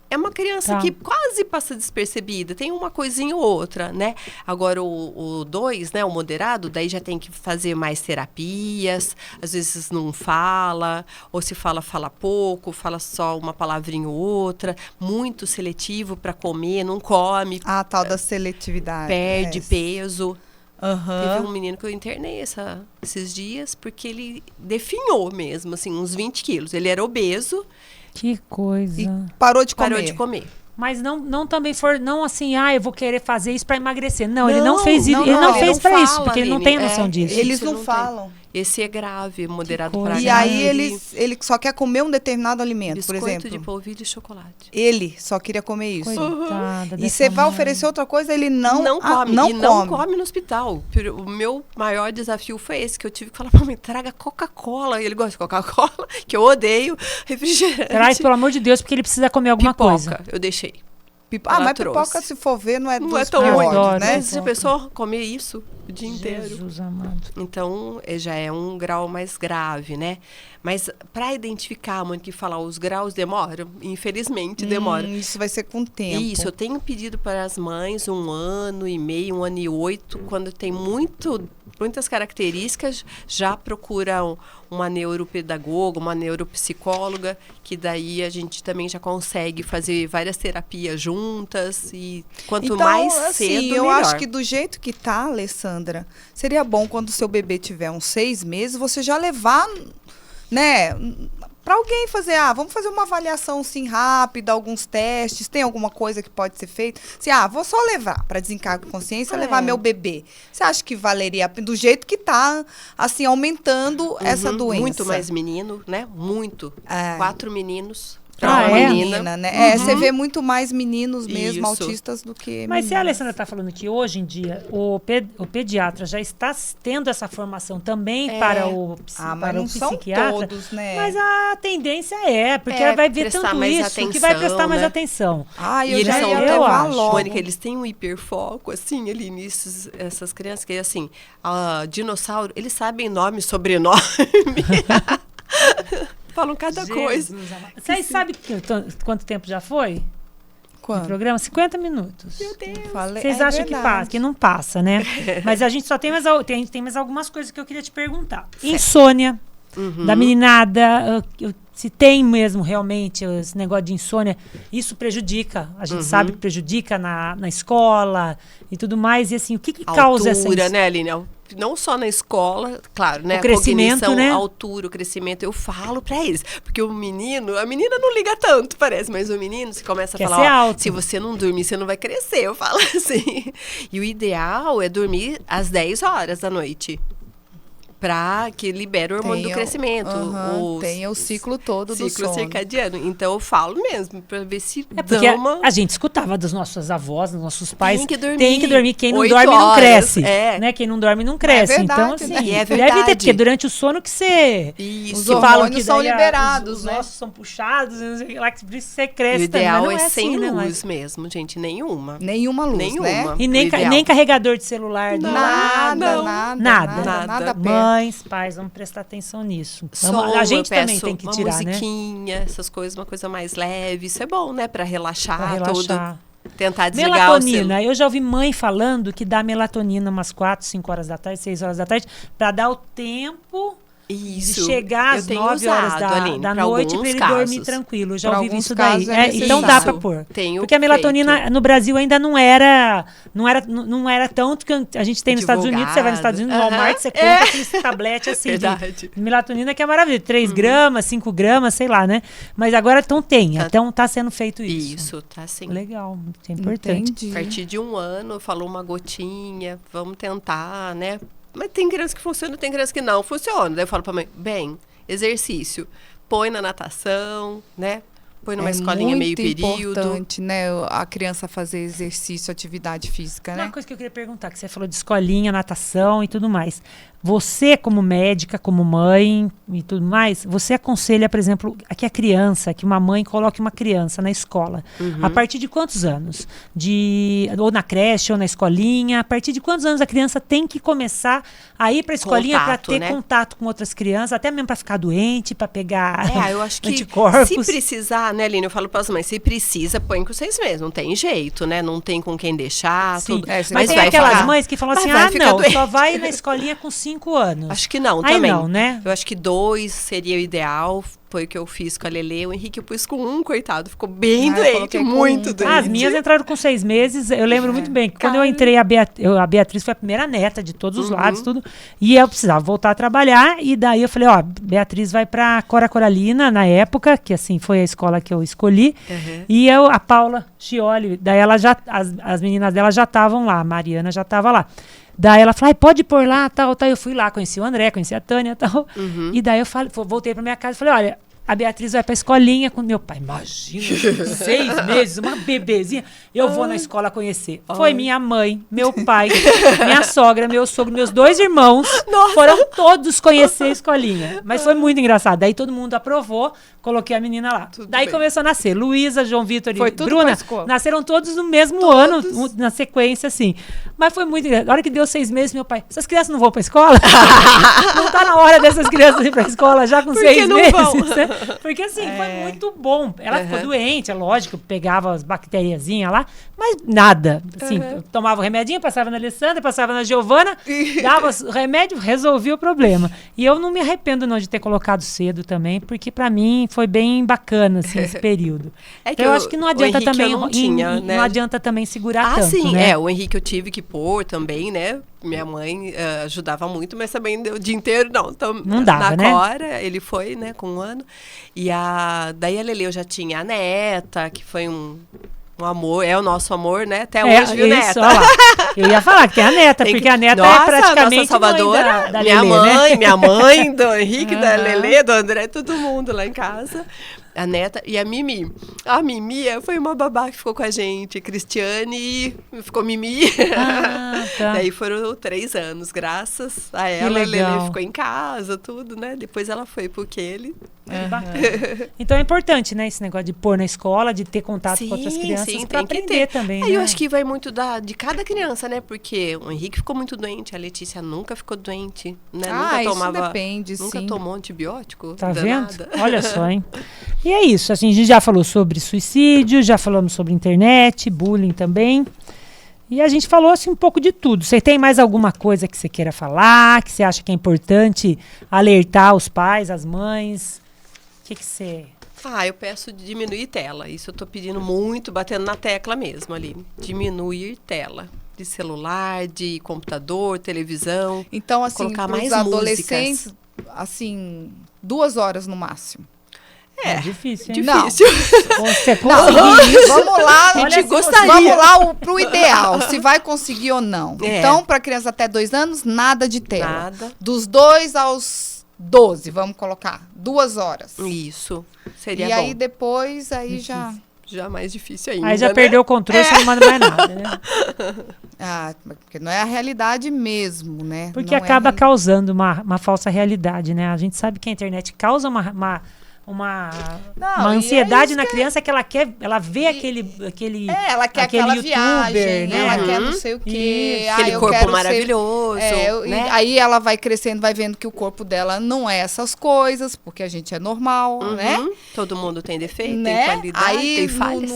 [SPEAKER 3] É uma criança
[SPEAKER 1] Tá.
[SPEAKER 3] que quase passa despercebida, tem uma coisinha ou outra, né? Agora, o 2, né, o moderado, daí já tem que fazer mais terapias, às vezes não fala, ou se fala, fala pouco, fala só uma palavrinha ou outra, muito seletivo para comer, não come,
[SPEAKER 2] A tal da seletividade.
[SPEAKER 3] perde
[SPEAKER 2] é.
[SPEAKER 3] peso.
[SPEAKER 2] Aham.
[SPEAKER 3] Teve um menino que eu internei esses dias, porque ele definhou mesmo, assim, uns 20 quilos. Ele era obeso,
[SPEAKER 1] Que coisa.
[SPEAKER 2] E parou de comer.
[SPEAKER 3] parou de comer.
[SPEAKER 1] Mas não também for, não assim, eu vou querer fazer isso pra emagrecer. Não, ele não fez isso.
[SPEAKER 2] não,
[SPEAKER 1] Ele
[SPEAKER 2] não,
[SPEAKER 1] não
[SPEAKER 2] ele
[SPEAKER 1] fez
[SPEAKER 3] não
[SPEAKER 1] pra isso,
[SPEAKER 3] fala,
[SPEAKER 1] porque ele não
[SPEAKER 3] Aline.
[SPEAKER 1] tem noção disso.
[SPEAKER 2] Eles
[SPEAKER 3] Isso
[SPEAKER 2] não
[SPEAKER 3] não
[SPEAKER 2] falam.
[SPEAKER 3] Esse é grave, moderado
[SPEAKER 1] coisa.
[SPEAKER 3] para
[SPEAKER 2] E
[SPEAKER 3] grave.
[SPEAKER 2] aí ele só quer comer um determinado alimento, por
[SPEAKER 3] Biscoito
[SPEAKER 2] exemplo.
[SPEAKER 3] de polvilho e chocolate.
[SPEAKER 2] Ele só queria comer isso.
[SPEAKER 1] Coitada
[SPEAKER 2] E
[SPEAKER 1] dessa
[SPEAKER 2] você vai
[SPEAKER 1] mãe.
[SPEAKER 2] oferecer outra coisa, ele não
[SPEAKER 3] come.
[SPEAKER 2] não
[SPEAKER 3] e
[SPEAKER 2] come.
[SPEAKER 3] não come no hospital. O meu maior desafio foi esse, que eu tive que falar pra mim, traga Coca-Cola. E ele gosta de Coca-Cola, que eu odeio, refrigerante.
[SPEAKER 1] Traz, pelo amor de Deus, porque ele precisa comer alguma
[SPEAKER 3] Pipoca,
[SPEAKER 1] coisa.
[SPEAKER 3] eu deixei.
[SPEAKER 2] Mas
[SPEAKER 3] Ela
[SPEAKER 2] pipoca,
[SPEAKER 3] trouxe.
[SPEAKER 2] se for ver, não é
[SPEAKER 3] Não
[SPEAKER 2] dos
[SPEAKER 3] é tão
[SPEAKER 1] Eu
[SPEAKER 3] ruim,
[SPEAKER 1] adoro,
[SPEAKER 2] né?
[SPEAKER 3] Mas já pensou comer isso o dia inteiro?
[SPEAKER 1] Jesus amado.
[SPEAKER 3] Então, já é um grau mais grave, né? Mas para identificar, mãe, que falar os graus demoram, infelizmente demora.
[SPEAKER 2] Isso vai ser com o tempo.
[SPEAKER 3] Isso, eu tenho pedido para as mães 1 ano e meio, 1 ano e 8, quando tem muitas características, já procuram uma neuropedagoga, uma neuropsicóloga, que daí a gente também já consegue fazer várias terapias juntas e quanto
[SPEAKER 2] Então,
[SPEAKER 3] mais
[SPEAKER 2] assim,
[SPEAKER 3] cedo,
[SPEAKER 2] eu
[SPEAKER 3] melhor.
[SPEAKER 2] acho que do jeito que tá, Alessandra, seria bom quando o seu bebê tiver uns 6 meses, você já levar, né, para alguém fazer, vamos fazer uma avaliação assim rápida, alguns testes, tem alguma coisa que pode ser feita? Assim, vou só levar para desencargo de consciência, levar meu bebê. Você acha que valeria a pena? Do jeito que tá, assim, aumentando essa doença?
[SPEAKER 3] Muito mais menino, né? Muito.
[SPEAKER 2] É.
[SPEAKER 3] 4 meninos
[SPEAKER 2] Pra uma
[SPEAKER 1] é?
[SPEAKER 2] menina, né? Você vê muito mais meninos mesmo,
[SPEAKER 3] Isso.
[SPEAKER 2] autistas, do que
[SPEAKER 1] Mas se a
[SPEAKER 2] meninas.
[SPEAKER 1] Alessandra está falando que hoje em dia o pediatra já está tendo essa formação também para o,
[SPEAKER 2] Ah, mas
[SPEAKER 1] para
[SPEAKER 2] não
[SPEAKER 1] o
[SPEAKER 2] são
[SPEAKER 1] psiquiatra,
[SPEAKER 2] todos, né?
[SPEAKER 1] mas a tendência porque ela vai ver
[SPEAKER 3] prestar
[SPEAKER 1] tanto
[SPEAKER 3] mais
[SPEAKER 1] isso que vai prestar
[SPEAKER 3] atenção,
[SPEAKER 1] mais
[SPEAKER 3] né?
[SPEAKER 1] atenção.
[SPEAKER 2] Ah,
[SPEAKER 3] E
[SPEAKER 2] eu
[SPEAKER 3] eles
[SPEAKER 2] já
[SPEAKER 3] são
[SPEAKER 2] ia
[SPEAKER 1] eu
[SPEAKER 2] levar
[SPEAKER 1] acho,
[SPEAKER 2] logo.
[SPEAKER 3] Mônica, eles têm um hiperfoco, assim, ali nisso, essas crianças, que assim, a dinossauro, eles sabem nome e sobrenome. Falam cada coisa.
[SPEAKER 1] Jesus amado. Vocês sabem quanto tempo já foi? O
[SPEAKER 2] Quando?
[SPEAKER 1] programa? 50 minutos.
[SPEAKER 3] Meu Deus.
[SPEAKER 2] Falei,
[SPEAKER 1] Vocês
[SPEAKER 2] é
[SPEAKER 1] acham que
[SPEAKER 2] verdade.
[SPEAKER 1] passa? Que não passa, né? Mas a gente só tem tem mais algumas coisas que eu queria te perguntar. Insônia da meninada, se tem mesmo realmente esse negócio de insônia, isso prejudica. A gente sabe que prejudica na escola e tudo mais. E assim, o que causa essa
[SPEAKER 3] Altura,
[SPEAKER 1] insônia?
[SPEAKER 3] né, Aline? Não só na escola, claro, né?
[SPEAKER 1] O crescimento,
[SPEAKER 3] a cognição,
[SPEAKER 1] né?
[SPEAKER 3] a altura, o crescimento. Eu falo pra eles. Porque a menina não liga tanto, parece. Mas o menino, você começa a
[SPEAKER 1] Quer ser
[SPEAKER 3] falar, ó,
[SPEAKER 1] alto.
[SPEAKER 3] se você não dormir, você não vai crescer. Eu falo assim. E o ideal é dormir às 10 horas da noite. Pra que libere o hormônio do crescimento.
[SPEAKER 2] Tem o ciclo todo do
[SPEAKER 3] ciclo
[SPEAKER 2] sono.
[SPEAKER 3] circadiano. Então eu falo mesmo, pra ver se
[SPEAKER 1] Porque
[SPEAKER 3] dá uma...
[SPEAKER 1] a gente escutava das nossas avós, dos nossos pais.
[SPEAKER 3] Tem que dormir.
[SPEAKER 1] Tem que dormir. Quem não
[SPEAKER 3] 8
[SPEAKER 1] dorme não
[SPEAKER 3] horas,
[SPEAKER 1] cresce.
[SPEAKER 3] é.
[SPEAKER 1] Né? Quem não dorme não cresce.
[SPEAKER 2] verdade,
[SPEAKER 1] Então, assim,
[SPEAKER 2] né?
[SPEAKER 3] E é
[SPEAKER 1] deve ter,
[SPEAKER 3] verdade.
[SPEAKER 1] porque durante o sono que você.
[SPEAKER 3] Isso.
[SPEAKER 2] Os
[SPEAKER 1] que falam
[SPEAKER 2] hormônios
[SPEAKER 1] que
[SPEAKER 2] são
[SPEAKER 1] daí
[SPEAKER 2] liberados,
[SPEAKER 1] os
[SPEAKER 2] né?
[SPEAKER 1] ossos são puxados, não sei lá, que por isso você
[SPEAKER 3] E
[SPEAKER 1] cresce
[SPEAKER 3] o ideal
[SPEAKER 1] também. Mas não
[SPEAKER 3] é
[SPEAKER 1] assim,
[SPEAKER 3] sem
[SPEAKER 1] né?
[SPEAKER 3] luz
[SPEAKER 1] Mas-
[SPEAKER 3] mesmo, gente. Nenhuma.
[SPEAKER 2] Nenhuma luz,
[SPEAKER 3] Nenhuma.
[SPEAKER 2] né?
[SPEAKER 1] E
[SPEAKER 3] O
[SPEAKER 1] nem,
[SPEAKER 3] ideal.
[SPEAKER 1] nem carregador de celular do lado.
[SPEAKER 2] Nada perto.
[SPEAKER 1] Mães, pais, vamos prestar atenção nisso.
[SPEAKER 3] Som,
[SPEAKER 1] A gente
[SPEAKER 3] eu
[SPEAKER 1] também
[SPEAKER 3] peço
[SPEAKER 1] tem que
[SPEAKER 3] uma
[SPEAKER 1] tirar, né?
[SPEAKER 3] musiquinha, essas coisas, uma coisa mais leve. Isso é bom, né? Pra relaxar,
[SPEAKER 1] Pra relaxar.
[SPEAKER 3] tudo. Tentar desligar o celular.
[SPEAKER 1] Melatonina. Eu já ouvi mãe falando que dá melatonina umas 4, 5 horas da tarde, 6 horas da tarde, pra dar o tempo
[SPEAKER 3] Isso.
[SPEAKER 1] de chegar
[SPEAKER 3] Eu
[SPEAKER 1] às
[SPEAKER 3] tenho
[SPEAKER 1] 9 horas
[SPEAKER 3] usado,
[SPEAKER 1] da
[SPEAKER 3] Aline, pra
[SPEAKER 1] noite pra
[SPEAKER 3] alguns
[SPEAKER 1] ele
[SPEAKER 3] casos.
[SPEAKER 1] dormir tranquilo. Eu já
[SPEAKER 2] Pra
[SPEAKER 1] ouvi
[SPEAKER 2] alguns
[SPEAKER 1] isso daí.
[SPEAKER 2] casos é
[SPEAKER 1] Então dá pra
[SPEAKER 3] necessário.
[SPEAKER 1] pôr.
[SPEAKER 3] Tenho
[SPEAKER 1] Porque a melatonina
[SPEAKER 3] feito.
[SPEAKER 1] no Brasil ainda não era tanto que a gente tem nos Estados Unidos. Você vai nos Estados Unidos, no
[SPEAKER 3] Divulgado.
[SPEAKER 1] Walmart, você compra aqueles tablete assim
[SPEAKER 3] Verdade.
[SPEAKER 1] de melatonina, que é maravilhoso. 3 gramas, 5 gramas, sei lá, né? Mas agora então tem.
[SPEAKER 3] Tá.
[SPEAKER 1] Então tá sendo feito isso.
[SPEAKER 3] Isso, tá assim.
[SPEAKER 1] Legal, isso é importante.
[SPEAKER 2] Entendi.
[SPEAKER 3] A partir de 1 ano, falou uma gotinha, vamos tentar, né? Mas tem criança que funciona, tem criança que não funciona. Daí eu falo pra mãe, bem, exercício, põe na natação, né? Põe numa escolinha meio período.
[SPEAKER 2] É muito importante, né? A criança fazer exercício, atividade física, né?
[SPEAKER 1] Uma coisa que eu queria perguntar, que você falou de escolinha, natação e tudo mais. Você, como médica, como mãe e tudo mais, você aconselha, por exemplo, que a criança, que uma mãe coloque uma criança na escola. A partir de quantos anos? Ou na creche, ou na escolinha. A partir de quantos anos a criança tem que começar a ir para a escolinha para
[SPEAKER 3] Contato,
[SPEAKER 1] ter
[SPEAKER 3] né?
[SPEAKER 1] contato com outras crianças, até mesmo para ficar doente, para pegar
[SPEAKER 3] Eu acho que
[SPEAKER 1] anticorpos?
[SPEAKER 3] se precisar, né, Aline, eu falo para as mães, se precisa, põe com vocês mesmos, não tem jeito, né? Não tem com quem deixar,
[SPEAKER 1] Sim.
[SPEAKER 3] tudo.
[SPEAKER 2] É,
[SPEAKER 1] Mas tem
[SPEAKER 3] vai
[SPEAKER 1] aquelas
[SPEAKER 3] ficar-
[SPEAKER 1] mães que falam
[SPEAKER 3] Mas
[SPEAKER 1] assim,
[SPEAKER 3] vai ficar
[SPEAKER 1] não,
[SPEAKER 3] doente.
[SPEAKER 1] só vai na escolinha com 5 anos.
[SPEAKER 3] Acho que não,
[SPEAKER 1] Aí
[SPEAKER 3] também.
[SPEAKER 1] não, né?
[SPEAKER 3] Eu acho que 2 seria o ideal. Foi o que eu fiz com a Lelê. O Henrique eu pus com 1, coitado. Ficou bem
[SPEAKER 2] Eu
[SPEAKER 3] doente,
[SPEAKER 2] coloquei com
[SPEAKER 3] muito
[SPEAKER 2] 1.
[SPEAKER 3] doente.
[SPEAKER 1] As minhas entraram com 6 meses. Eu lembro muito bem que quando eu entrei, a Beatriz foi a primeira neta de todos os lados, tudo. E eu precisava voltar a trabalhar. E daí eu falei, ó, Beatriz vai pra Cora Coralina, na época, que assim foi a escola que eu escolhi. E a Paula Scioli, daí ela já, as meninas dela já estavam lá, a Mariana já estava lá. Daí ela falou, ai, pode pôr lá, tal, tal. Eu fui lá, conheci o André, conheci a Tânia, tal. E daí eu voltei pra minha casa e falei, olha, a Beatriz vai pra escolinha com meu pai. Imagina, 6 meses, uma bebezinha. Eu vou na escola conhecer. Foi minha mãe, meu pai, minha sogra, meu sogro, meus 2 irmãos. Foram todos conhecer a escolinha. Mas foi muito engraçado. Daí todo mundo aprovou, coloquei a menina lá. Daí
[SPEAKER 3] bem.
[SPEAKER 1] começou a nascer. Luísa, João Vitor
[SPEAKER 2] Foi
[SPEAKER 1] e
[SPEAKER 2] tudo
[SPEAKER 1] Bruna
[SPEAKER 2] pra escola.
[SPEAKER 1] nasceram todos no mesmo ano, na sequência, assim. Mas foi muito engraçado. Na hora que deu 6 meses, meu pai, essas crianças não vão pra escola? Não tá na hora dessas crianças ir pra escola já com
[SPEAKER 3] Por
[SPEAKER 1] 6
[SPEAKER 3] que não
[SPEAKER 1] meses?
[SPEAKER 3] vão?
[SPEAKER 1] Né? Porque assim, foi muito bom. Ela ficou doente, é lógico, pegava as bacteriazinhas lá, mas nada. Assim, eu tomava o remedinho, passava na Alessandra, passava na Giovana, dava o remédio, resolvia o problema. E eu não me arrependo não de ter colocado cedo também, porque pra mim foi bem bacana assim, esse período.
[SPEAKER 3] É que
[SPEAKER 1] Então, eu acho que não
[SPEAKER 3] o
[SPEAKER 1] adianta
[SPEAKER 3] Henrique
[SPEAKER 1] também
[SPEAKER 3] eu não tinha, né?
[SPEAKER 1] não adianta também segurar
[SPEAKER 3] Ah,
[SPEAKER 1] tanto,
[SPEAKER 3] sim,
[SPEAKER 1] né?
[SPEAKER 3] o Henrique eu tive que pôr também, né? Minha mãe ajudava muito, mas também o dia inteiro não. Então,
[SPEAKER 1] Não dava,
[SPEAKER 3] na
[SPEAKER 1] né?
[SPEAKER 3] Cora, ele foi, né, com 1 ano. E daí a Lelê eu já tinha a Neta, que foi um amor, é o nosso amor, né? Até hoje, viu,
[SPEAKER 1] isso,
[SPEAKER 3] Neta?
[SPEAKER 1] olha lá. Eu ia falar que tem a neta,
[SPEAKER 3] Tem
[SPEAKER 1] porque
[SPEAKER 3] que-
[SPEAKER 1] a neta
[SPEAKER 3] Nossa,
[SPEAKER 1] é praticamente
[SPEAKER 3] nossa salvadora,
[SPEAKER 1] mãe da
[SPEAKER 3] minha
[SPEAKER 1] Lelê,
[SPEAKER 3] mãe,
[SPEAKER 1] né?
[SPEAKER 3] minha mãe, do Henrique, da
[SPEAKER 1] Aham.
[SPEAKER 3] Lelê, do André, todo mundo lá em casa. A neta e a Mimi. A Mimi foi uma babá que ficou com a gente. Cristiane ficou Mimi.
[SPEAKER 1] Ah, tá.
[SPEAKER 3] Daí foram 3 anos, graças a ela. A Lelê ficou em casa, tudo, né? Depois ela foi pro Kelly.
[SPEAKER 1] Bacana. Então é importante, né, esse negócio de pôr na escola, de ter contato com outras crianças para aprender também,
[SPEAKER 3] Aí
[SPEAKER 1] né?
[SPEAKER 3] eu acho que vai muito de cada criança, né? Porque o Henrique ficou muito doente, a Letícia nunca ficou doente, né? Nunca tomava,
[SPEAKER 2] isso depende,
[SPEAKER 3] nunca tomou antibiótico.
[SPEAKER 1] Tá
[SPEAKER 3] danada.
[SPEAKER 1] vendo? Olha só, hein? E é isso, assim, a gente já falou sobre suicídio, já falamos sobre internet, bullying também. E a gente falou assim um pouco de tudo. Você tem mais alguma coisa que você queira falar, que você acha que é importante alertar os pais, as mães? O que você...
[SPEAKER 3] Eu peço diminuir tela. Isso eu tô pedindo muito, batendo na tecla mesmo ali. Diminuir tela. De celular, de computador, televisão.
[SPEAKER 2] Então, assim,
[SPEAKER 3] colocar
[SPEAKER 2] para os
[SPEAKER 3] mais
[SPEAKER 2] adolescentes,
[SPEAKER 3] músicas.
[SPEAKER 2] assim, 2 horas no máximo.
[SPEAKER 1] É difícil, hein?
[SPEAKER 3] Difícil.
[SPEAKER 1] Você
[SPEAKER 2] Não,
[SPEAKER 1] conseguir isso?
[SPEAKER 2] vamos lá,
[SPEAKER 3] A gente
[SPEAKER 2] olha,
[SPEAKER 3] gostaria.
[SPEAKER 2] Vamos lá pro ideal, se vai conseguir ou não.
[SPEAKER 3] É.
[SPEAKER 2] Então, para criança até 2 anos, nada de tela.
[SPEAKER 3] Nada.
[SPEAKER 2] Dos 2 aos 12, vamos colocar, 2 horas.
[SPEAKER 3] Isso. Seria
[SPEAKER 2] E
[SPEAKER 3] bom.
[SPEAKER 2] aí depois, aí já...
[SPEAKER 3] Já mais difícil ainda,
[SPEAKER 1] Aí já
[SPEAKER 3] né?
[SPEAKER 1] perdeu o controle, você não manda mais nada, né?
[SPEAKER 2] Porque não é a realidade mesmo, né?
[SPEAKER 1] Porque
[SPEAKER 2] Não
[SPEAKER 1] acaba
[SPEAKER 2] é
[SPEAKER 1] causando uma falsa realidade, né? A gente sabe que a internet causa uma
[SPEAKER 2] Não, e
[SPEAKER 1] ansiedade
[SPEAKER 2] é
[SPEAKER 1] na
[SPEAKER 2] isso
[SPEAKER 1] criança que ela vê aquele
[SPEAKER 2] ela quer
[SPEAKER 1] aquele
[SPEAKER 2] aquela
[SPEAKER 1] youtuber,
[SPEAKER 2] viagem,
[SPEAKER 1] né?
[SPEAKER 2] ela quer não sei o quê.
[SPEAKER 1] Isso.
[SPEAKER 3] Aquele
[SPEAKER 2] eu
[SPEAKER 3] corpo
[SPEAKER 2] quero
[SPEAKER 3] maravilhoso, né?
[SPEAKER 2] Aí ela vai crescendo, vai vendo que o corpo dela não é essas coisas, porque a gente é normal, né?
[SPEAKER 3] Todo mundo tem defeito,
[SPEAKER 2] Né?
[SPEAKER 3] tem qualidade,
[SPEAKER 2] Aí,
[SPEAKER 3] tem falhas.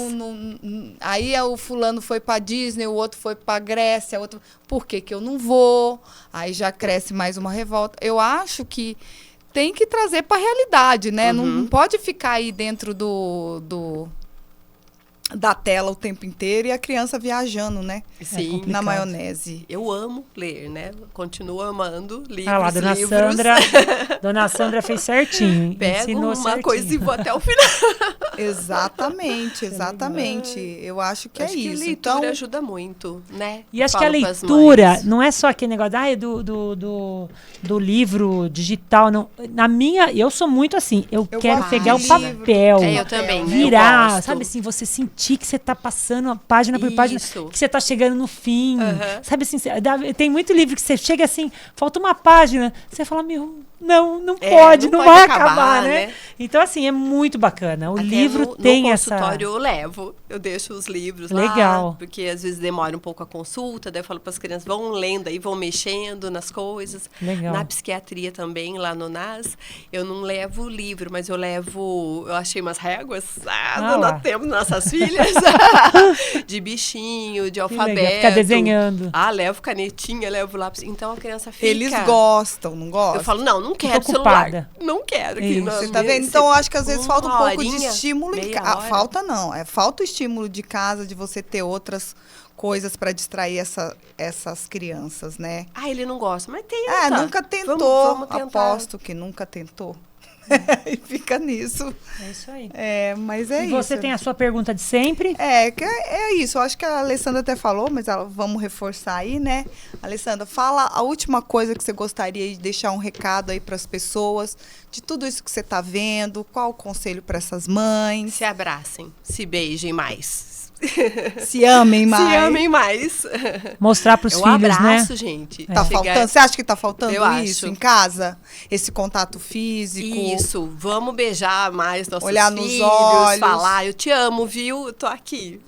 [SPEAKER 2] Aí o fulano foi pra Disney, o outro foi pra Grécia, outro... Por que que eu não vou? Aí já cresce mais uma revolta. Eu acho que tem que trazer para a realidade, né? Não pode ficar aí dentro da tela o tempo inteiro e a criança viajando, né?
[SPEAKER 3] Sim.
[SPEAKER 2] Na maionese.
[SPEAKER 3] Eu amo ler, né? Continuo amando livros,
[SPEAKER 1] Ah lá, Dona Sandra fez certinho.
[SPEAKER 3] Pego
[SPEAKER 1] ensinou
[SPEAKER 3] uma
[SPEAKER 1] certinho.
[SPEAKER 3] coisa e vou até o final.
[SPEAKER 2] Exatamente. Eu acho que
[SPEAKER 3] Acho
[SPEAKER 2] é
[SPEAKER 3] que
[SPEAKER 2] isso.
[SPEAKER 3] leitura
[SPEAKER 2] Então,
[SPEAKER 3] ajuda muito, né?
[SPEAKER 1] E acho que a
[SPEAKER 3] Falo pras
[SPEAKER 1] leitura
[SPEAKER 3] mães.
[SPEAKER 1] não é só aquele negócio do livro digital. Não. Eu sou muito assim. Eu quero
[SPEAKER 2] gosto
[SPEAKER 1] pegar o
[SPEAKER 2] de
[SPEAKER 1] papel.
[SPEAKER 3] É, eu também.
[SPEAKER 1] Virar,
[SPEAKER 3] eu gosto.
[SPEAKER 1] sabe assim, você sentir que você tá passando página por página,
[SPEAKER 3] Isso.
[SPEAKER 1] que você tá chegando no fim. Sabe assim, tem muito livro que você chega assim, falta uma página, você fala, não pode, não vai acabar, né? Então, assim, é muito bacana. O
[SPEAKER 3] Até
[SPEAKER 1] livro tem essa...
[SPEAKER 3] No consultório eu levo, eu deixo os livros
[SPEAKER 1] Legal.
[SPEAKER 3] lá, porque às vezes demora um pouco a consulta, daí eu falo para as crianças, vão lendo aí, vão mexendo nas coisas.
[SPEAKER 1] Legal.
[SPEAKER 3] Na psiquiatria também, lá no NAS, eu não levo o livro, mas eu achei umas réguas,
[SPEAKER 1] lá.
[SPEAKER 3] temos nossas filhas, de bichinho, de alfabeto.
[SPEAKER 1] legal, fica desenhando.
[SPEAKER 3] Levo canetinha, levo lápis, então a criança fica...
[SPEAKER 2] eles gostam, não gostam?
[SPEAKER 3] Eu falo, não quero
[SPEAKER 1] ocupada.
[SPEAKER 3] celular. Não quero.
[SPEAKER 1] Isso.
[SPEAKER 2] Você tá vendo? Então, eu acho que às vezes falta um pouco de
[SPEAKER 3] horinha,
[SPEAKER 2] estímulo em
[SPEAKER 3] meia
[SPEAKER 2] casa.
[SPEAKER 3] hora.
[SPEAKER 2] Falta não. Falta o estímulo de casa, de você ter outras coisas para distrair essas crianças, né?
[SPEAKER 3] Ele não gosta, mas tenta.
[SPEAKER 2] Nunca tentou.
[SPEAKER 3] Vamos tentar.
[SPEAKER 2] Aposto que nunca tentou. E fica nisso.
[SPEAKER 1] É isso aí.
[SPEAKER 2] Mas é
[SPEAKER 1] E
[SPEAKER 2] isso.
[SPEAKER 1] você tem a sua pergunta de sempre?
[SPEAKER 2] É isso. Eu acho que a Alessandra até falou, mas vamos reforçar aí, né? Alessandra, fala a última coisa que você gostaria de deixar um recado aí para as pessoas, de tudo isso que você está vendo, qual o conselho para essas mães?
[SPEAKER 3] Se abracem, se beijem mais.
[SPEAKER 2] Se amem mais.
[SPEAKER 3] Se amem mais.
[SPEAKER 1] Mostrar para os
[SPEAKER 3] É um
[SPEAKER 1] filhos,
[SPEAKER 3] abraço,
[SPEAKER 1] né?
[SPEAKER 3] gente.
[SPEAKER 2] Tá faltando? Você acha que tá faltando
[SPEAKER 3] Eu
[SPEAKER 2] isso
[SPEAKER 3] acho.
[SPEAKER 2] em casa? Esse contato físico?
[SPEAKER 3] Isso, vamos beijar mais nossos
[SPEAKER 2] Olhar nos
[SPEAKER 3] filhos,
[SPEAKER 2] olhos.
[SPEAKER 3] falar, eu te amo, viu? Eu tô aqui.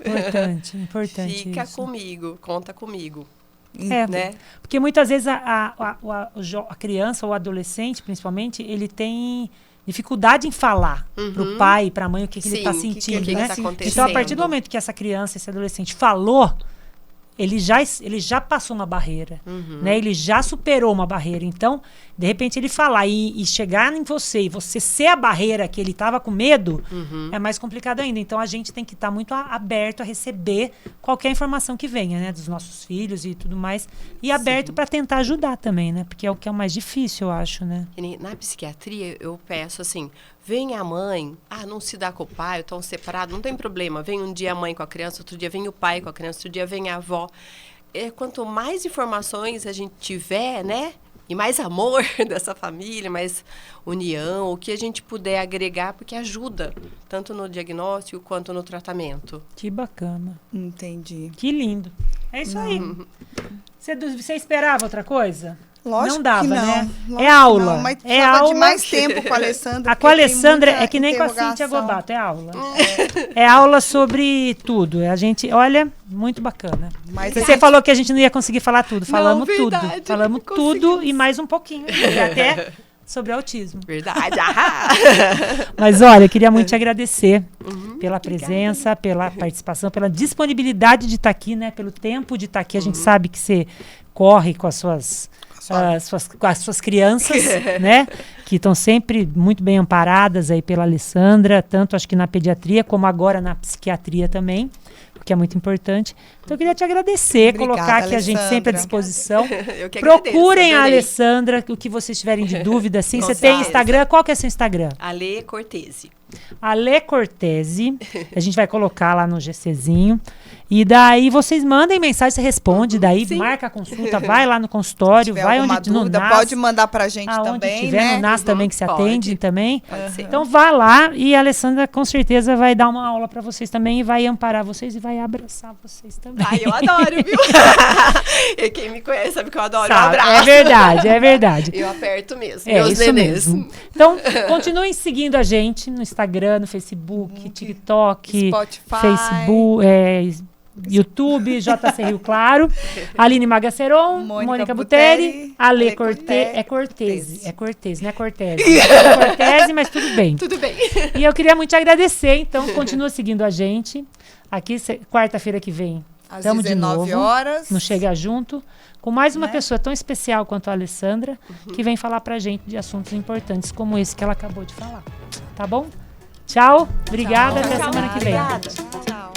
[SPEAKER 1] Importante
[SPEAKER 3] Fica
[SPEAKER 1] isso.
[SPEAKER 3] comigo, conta comigo.
[SPEAKER 1] Né? Porque muitas vezes a criança ou o adolescente, principalmente, ele tem dificuldade em falar pro pai, pra mãe o que ele tá
[SPEAKER 3] Sim,
[SPEAKER 1] sentindo,
[SPEAKER 3] o que
[SPEAKER 1] né?
[SPEAKER 3] tá acontecendo.
[SPEAKER 1] Então, a partir do momento que essa criança, esse adolescente falou, ele já passou uma barreira, né? Ele já superou uma barreira. Então, de repente, ele falar e chegar em você e você ser a barreira que ele estava com medo, é mais complicado ainda. Então, a gente tem que estar muito aberto a receber qualquer informação que venha, né? Dos nossos filhos e tudo mais. E aberto para tentar ajudar também, né? Porque é o que é o mais difícil, eu acho, né?
[SPEAKER 3] Na psiquiatria, eu peço assim, vem a mãe, não se dá com o pai, estão separados, não tem problema. Vem um dia a mãe com a criança, outro dia vem o pai com a criança, outro dia vem a avó. Quanto mais informações a gente tiver, né? e mais amor dessa família, mais união, o que a gente puder agregar, porque ajuda, tanto no diagnóstico quanto no tratamento.
[SPEAKER 1] Que bacana.
[SPEAKER 2] Entendi.
[SPEAKER 1] Que lindo. É isso aí. Você esperava outra coisa?
[SPEAKER 2] Lógico
[SPEAKER 1] não dava,
[SPEAKER 2] que não.
[SPEAKER 1] né?
[SPEAKER 2] Lógico
[SPEAKER 1] É aula.
[SPEAKER 2] que não, mas
[SPEAKER 1] é
[SPEAKER 2] precisava
[SPEAKER 1] aula.
[SPEAKER 2] de mais tempo com a Alessandra.
[SPEAKER 1] Com a Alessandra
[SPEAKER 2] é
[SPEAKER 1] que nem com a Cíntia Gobato, é aula. É aula sobre tudo. A gente, olha, muito bacana.
[SPEAKER 2] Mas
[SPEAKER 1] você falou que a gente não ia conseguir falar tudo. Falamos
[SPEAKER 3] verdade,
[SPEAKER 1] tudo. Falamos tudo e mais um pouquinho. Até sobre autismo.
[SPEAKER 3] Verdade.
[SPEAKER 1] Mas olha, eu queria muito te agradecer pela presença, pela participação, pela disponibilidade de estar aqui, né? Pelo tempo de estar aqui. A gente sabe que você corre com as suas crianças, né? Que estão sempre muito bem amparadas aí pela Alessandra, tanto acho que na pediatria como agora na psiquiatria também, que é muito importante. Então eu queria te agradecer,
[SPEAKER 2] Obrigada,
[SPEAKER 1] colocar aqui
[SPEAKER 2] Alessandra.
[SPEAKER 1] a gente sempre à disposição.
[SPEAKER 3] Eu que
[SPEAKER 1] Procurem
[SPEAKER 3] agradeço,
[SPEAKER 1] a
[SPEAKER 3] adorei.
[SPEAKER 1] Alessandra, o que vocês tiverem de dúvida, assim.
[SPEAKER 3] Com
[SPEAKER 1] Você tem
[SPEAKER 3] certeza.
[SPEAKER 1] Instagram? Qual que é seu Instagram?
[SPEAKER 3] Ale Cortese.
[SPEAKER 1] Ale Cortese. A gente vai colocar lá no GCzinho. E daí vocês mandem mensagem, você responde, daí
[SPEAKER 3] Sim.
[SPEAKER 1] marca a consulta, vai lá no consultório,
[SPEAKER 2] tiver
[SPEAKER 1] vai
[SPEAKER 2] alguma
[SPEAKER 1] onde no
[SPEAKER 2] dúvida,
[SPEAKER 1] NAS,
[SPEAKER 2] pode mandar pra gente
[SPEAKER 1] aonde
[SPEAKER 2] também,
[SPEAKER 1] tiver,
[SPEAKER 2] né?
[SPEAKER 1] no NAS também que se
[SPEAKER 3] Pode.
[SPEAKER 1] atende também.
[SPEAKER 3] Pode ser.
[SPEAKER 1] Então vá lá e a Alessandra com certeza vai dar uma aula para vocês também e vai amparar vocês e vai abraçar vocês também.
[SPEAKER 3] Ai, eu adoro, viu? E quem me conhece sabe que eu adoro um
[SPEAKER 1] Sabe,
[SPEAKER 3] abraço.
[SPEAKER 1] é verdade, é verdade.
[SPEAKER 3] Eu aperto mesmo,
[SPEAKER 1] É
[SPEAKER 3] meus
[SPEAKER 1] isso
[SPEAKER 3] nenês.
[SPEAKER 1] mesmo. Então, continuem seguindo a gente no Instagram, no Facebook, TikTok,
[SPEAKER 2] Spotify.
[SPEAKER 1] Facebook, YouTube, JC Rio Claro, Aline Magaceron, Mônica Buteri, Ale Cortese. É Cortese, não é Cortese. É Cortese, mas tudo bem.
[SPEAKER 3] Tudo bem.
[SPEAKER 1] E eu queria muito te agradecer, então continua seguindo a gente. Aqui, quarta-feira que vem,
[SPEAKER 2] Às
[SPEAKER 1] estamos de
[SPEAKER 2] 19
[SPEAKER 1] novo.
[SPEAKER 2] horas.
[SPEAKER 1] No Chega Junto, com mais uma pessoa tão especial quanto a Alessandra, que vem falar pra gente de assuntos importantes como esse que ela acabou de falar. Tá bom? Tchau, obrigada, até a semana que vem.
[SPEAKER 3] Obrigada.
[SPEAKER 2] Tchau.